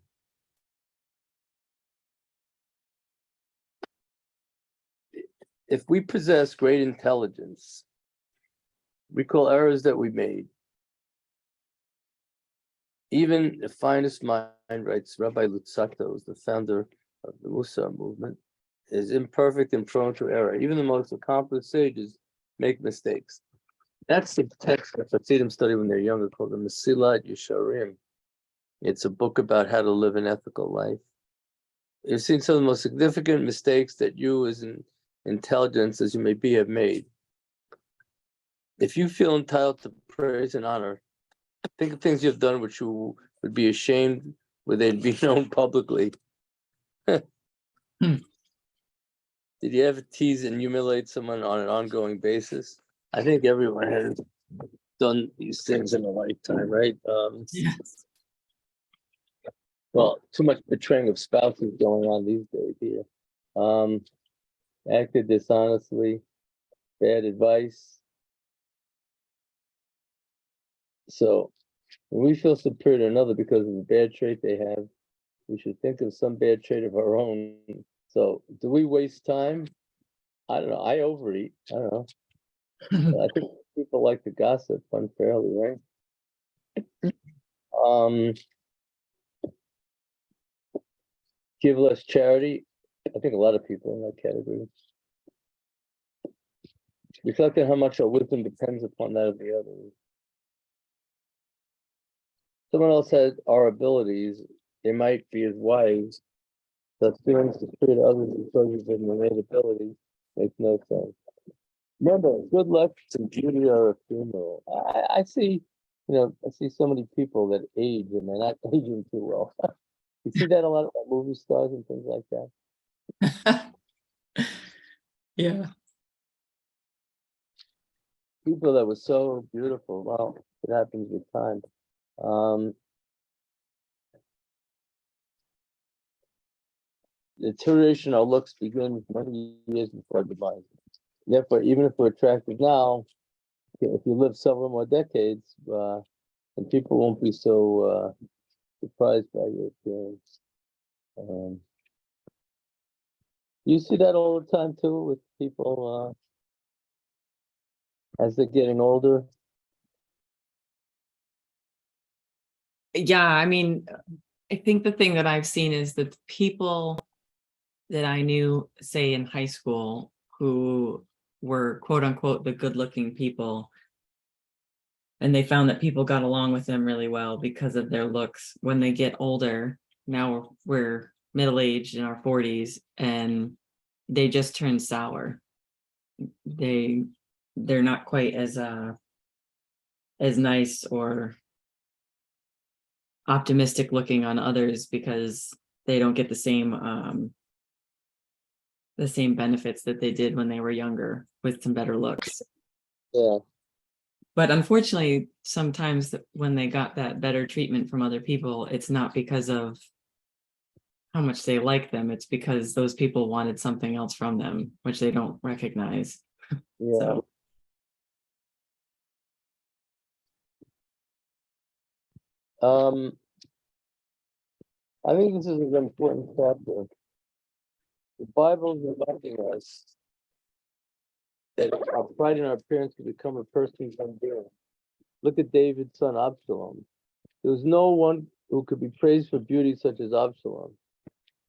if we possess great intelligence, recall errors that we made. Even the finest mind, writes Rabbi Luzzatto, the founder of the Mussar movement, is imperfect and prone to error. Even the most accomplished sages make mistakes. That's the text that Hasidim study when they're younger, called the Mesilat Yesharim. It's a book about how to live an ethical life. You've seen some of the most significant mistakes that you, as an intelligence as you may be, have made. If you feel entitled to praise and honor, think of things you've done which you would be ashamed where they'd be known publicly. Did you ever tease and humiliate someone on an ongoing basis? I think everyone has done these things in a lifetime, right? Yes. Well, too much betraying of spouses going on these days here. Acted dishonestly, bad advice. So when we feel superior to another because of a bad trait they have, we should think of some bad trait of our own. So do we waste time? I don't know. I overeat. I don't know. I think people like to gossip unfairly, right? Give less charity. I think a lot of people in that category. Reflect on how much our wisdom depends upon that of the others. Someone else has our abilities, they might be as wise, but feeling superior to others because of their innate ability makes no sense. Remember, good luck and beauty are ephemeral. I see, I see so many people that age and they're not aging too well. You see that a lot of movie stars and things like that. Yeah. People that were so beautiful. Well, it happens with time. The deterioration of our looks begins many years before demise. Therefore, even if we're attractive now, if you live several more decades, and people won't be so surprised by your appearance. You see that all the time too with people as they're getting older. Yeah, I mean, I think the thing that I've seen is that the people that I knew, say in high school, who were quote unquote the good looking people, and they found that people got along with them really well because of their looks. When they get older, now we're middle aged in our 40s, and they just turn sour. They're not quite as nice or optimistic looking on others because they don't get the same benefits that they did when they were younger with some better looks. Yeah. But unfortunately, sometimes when they got that better treatment from other people, it's not because of how much they like them. It's because those people wanted something else from them, which they don't recognize. Yeah. So, I think this is an important chapter. The Bible is reminding us that our pride in our parents can become a person's undoing. Look at David's son Absalom. There was no one who could be praised for beauty such as Absalom.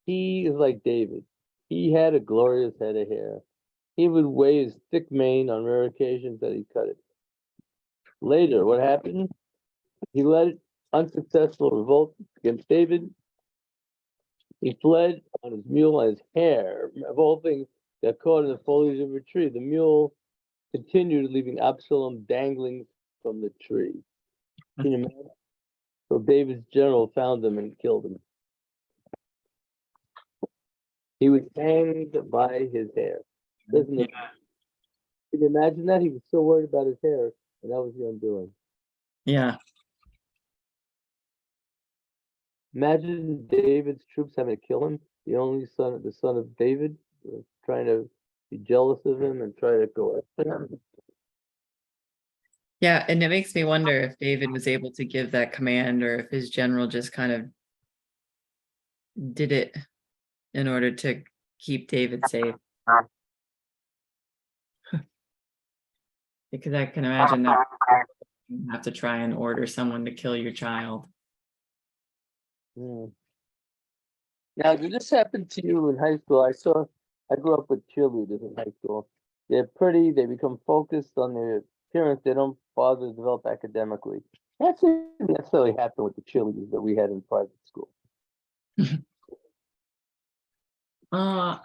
He is like David. He had a glorious head of hair. He would weigh his thick mane on rare occasions that he cut it. Later, what happened? He led unsuccessful revolt against David. He fled on his mule, and his hair, of all things, got caught in the foliage of a tree. The mule continued, leaving Absalom dangling from the tree. Can you imagine? So David's general found him and killed him. He was hanged by his hair. Listen, yeah. can you imagine that? He was so worried about his hair, and that was the undoing. Yeah. Imagine David's troops having to kill him, the son of David, trying to be jealous of him and try to go after him. Yeah. And it makes me wonder if David was able to give that command or if his general just kind of did it in order to keep David safe. Because I can imagine that you have to try and order someone to kill your child. Hmm. Now, did this happen to you in high school? I grew up with cheerleaders in high school. They're pretty, they become focused on their appearance, they don't bother to develop academically. That didn't necessarily happen with the cheerleaders that we had in private school. I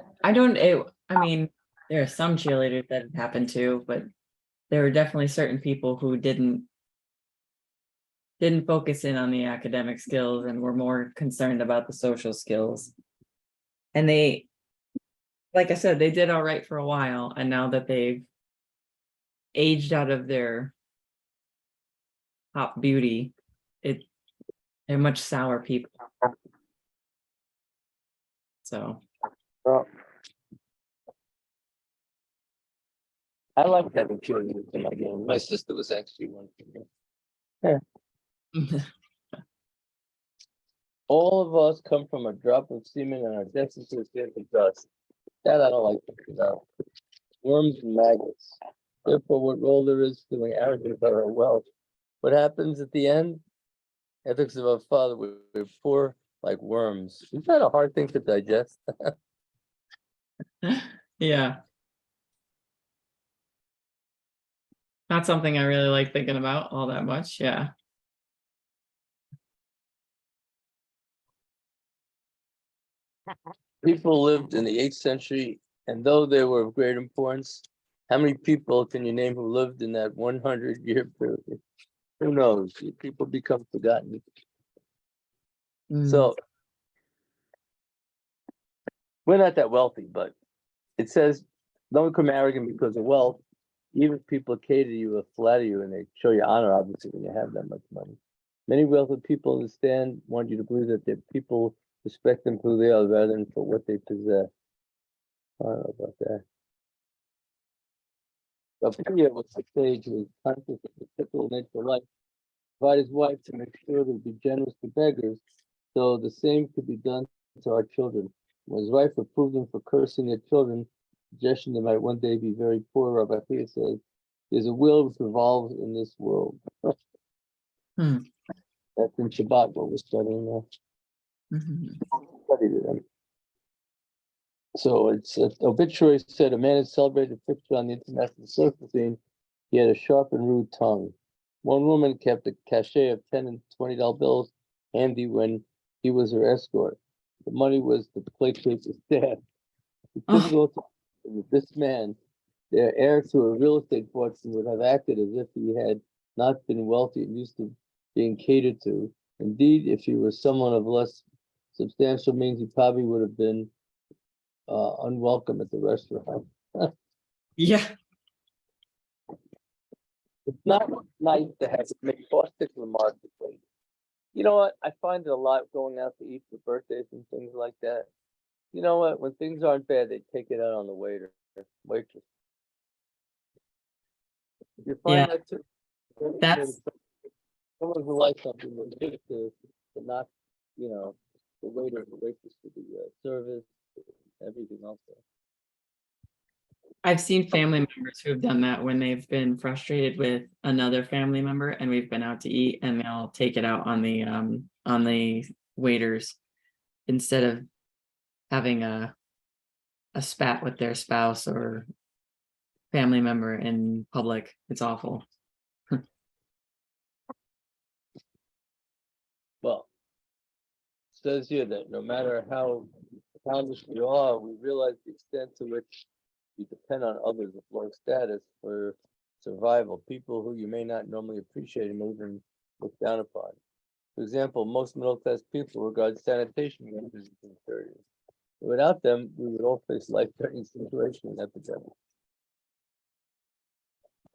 mean, there are some cheerleaders that it happened to, but there were definitely certain people who didn't focus in on the academic skills and were more concerned about the social skills. And they, like I said, they did all right for a while, and now that they've aged out of their top beauty, they're much sour people. So Well, I liked having cheerleaders in my game. My sister was actually one for me. All of us come from a drop of semen and are destined to escape the dust. That I don't like thinking about. Worms and maggots. Therefore, what role there is feeling arrogant about our wealth. What happens at the end? Ethics of our Father, we're poor like worms. Isn't that a hard thing to digest? yeah, not something I really like thinking about all that much. Yeah. People lived in the 8th century, and though they were of great importance, how many people can you name who lived in that 100-year period? Who knows? People become forgotten. So we're not that wealthy, but it says don't become arrogant because of wealth. Even if people cater to you or flatter you and they show you honor, obviously, when you have that much money. Many wealthy people understand, want you to believe that their people respect them for who they are rather than for what they possess. I don't know about that. Rabbi was the sage who was conscious of the typical nature of life, provide his wife to make sure to be generous to beggars, so the same could be done to our children. When his wife reproved him for cursing their children, suggesting they might one day be very poor, Rabbi Pia says, "There's a will which revolves in this world." Hmm. That's in Shabbat, what we're studying now. Mhm. Studied it. So it's obituary said a man is celebrated fixture on the international social scene. He had a sharp and rude tongue. One woman kept a cachet of $10 and $20 bills handy when he was her escort. The money was to placate the staff. It's Oh, difficult to imagine that this man, the heir to a real estate fortune, would have acted as if he had not been wealthy and used to being catered to. Indeed, if he was someone of less substantial means, he probably would have been unwelcome at the restaurant. yeah. It's not nice to have to make caustic remarks. You know what? I find it a lot going out to eat for birthdays and things like that. You know what? When things aren't bad, they take it out on the waiter, waitress. You Yeah. find that too? That's Someone who likes something will give it to not, the waiter, the waitress for the service, everything else. I've seen family members who have done that when they've been frustrated with another family member and we've been out to eat and they'll take it out on the waiters instead of having a spat with their spouse or family member in public. It's awful. Well, it says here that no matter how accomplished we are, we realize the extent to which we depend on others of low status for survival. People who you may not normally appreciate and may even look down upon. For example, most middle-class people regard sanitation workers as inferior. Without them, we would all face life-threatening situations and epidemics.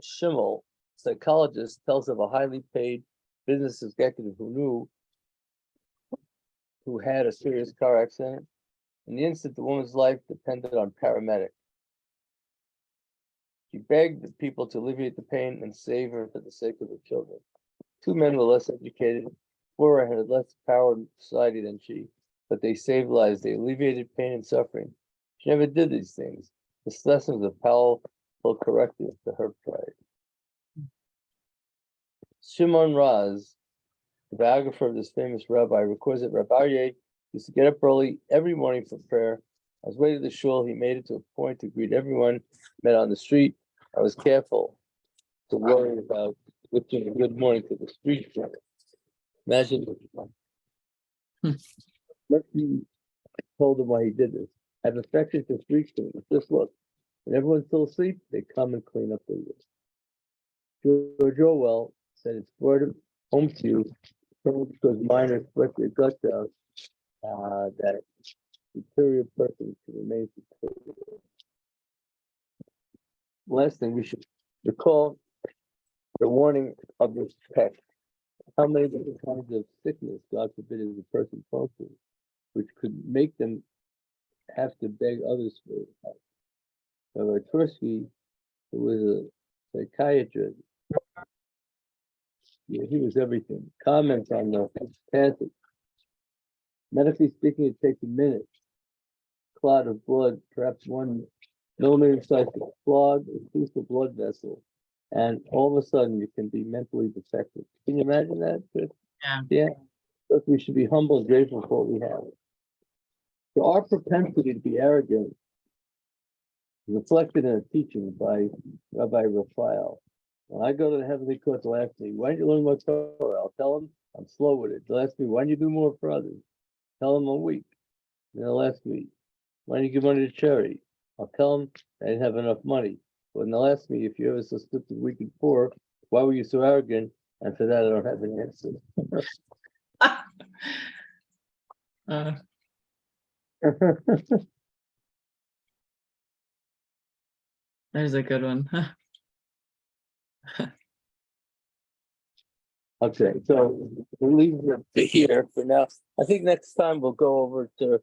Schimmel, psychologist, tells of a highly paid business executive who had a serious car accident. In the instant, the woman's life depended on paramedic. She begged the people to alleviate the pain and save her for the sake of the children. Two men were less educated, poorer, had less power in society than she, but they saved lives. They alleviated pain and suffering. She never did these things. This lesson was a powerful corrective to her pride. Shimon Raz, the biographer of this famous rabbi, records that Rabbi Aryeh used to get up early every morning for prayer. On his way to the shul, he made it to a point to greet everyone met on the street. I was careful to worry about wishing a good morning to the street corner. Imagine what he told them why he did this. I have affection for street cleaners. Just look, when everyone's still asleep, they come and clean up the room. George Orwell said it's brought home to you because miners sweat their guts out, that superior person to remain superior. Last thing, we should recall the warning of this text. How many different kinds of sickness, God forbid, is a person prone to, which could make them have to beg others for help. Rabbi Tversky, who was a psychiatrist, he was everything. Comments on the passage. Medically speaking, it takes a minute. Clot of blood, perhaps 1 millimeter size, to clog, increase the blood vessel, and all of a sudden you can be mentally defective. Can you imagine that, Chris? Yeah. Yeah. Look, we should be humble and grateful for what we have. So our propensity to be arrogant is reflected in a teaching by Rabbi Raphael. When I go to the heavenly court, they'll ask me, why didn't you learn more Torah? I'll tell them I'm slow with it. They'll ask me, why didn't you do more for others? Tell them I'm weak. And they'll ask me, why didn't you give money to charity? I'll tell them I didn't have enough money. When they'll ask me, if you're ever so stupid, weak, and poor, why were you so arrogant? And for that, I don't have an answer. There's a good one. Okay, so we'll leave it here for now. I think next time we'll go over to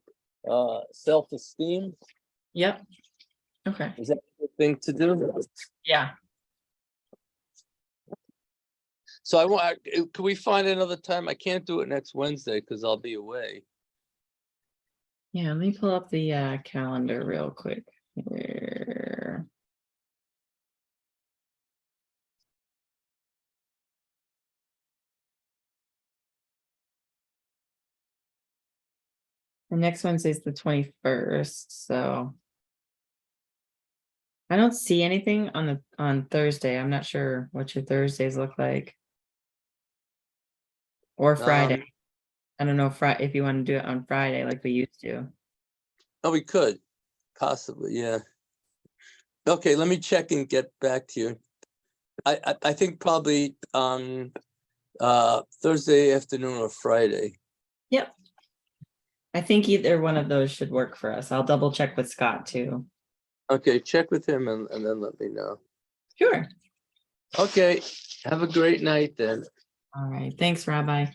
self-esteem. Yep. Okay. Is that a good thing to do? Yeah. So I want, can we find another time? I can't do it next Wednesday because I'll be away. Yeah, let me pull up the calendar real quick here. The next Wednesday's the 21st, so I don't see anything on Thursday. I'm not sure what your Thursdays look like. Or Friday. I don't know if you want to do it on Friday like we used to. Oh, we could, possibly, yeah. Okay, let me check and get back to you. I think probably Thursday afternoon or Friday. Yep. I think either one of those should work for us. I'll double check with Scott too. Okay, check with him and then let me know. Sure. Okay, have a great night then. All right. Thanks, Rabbi.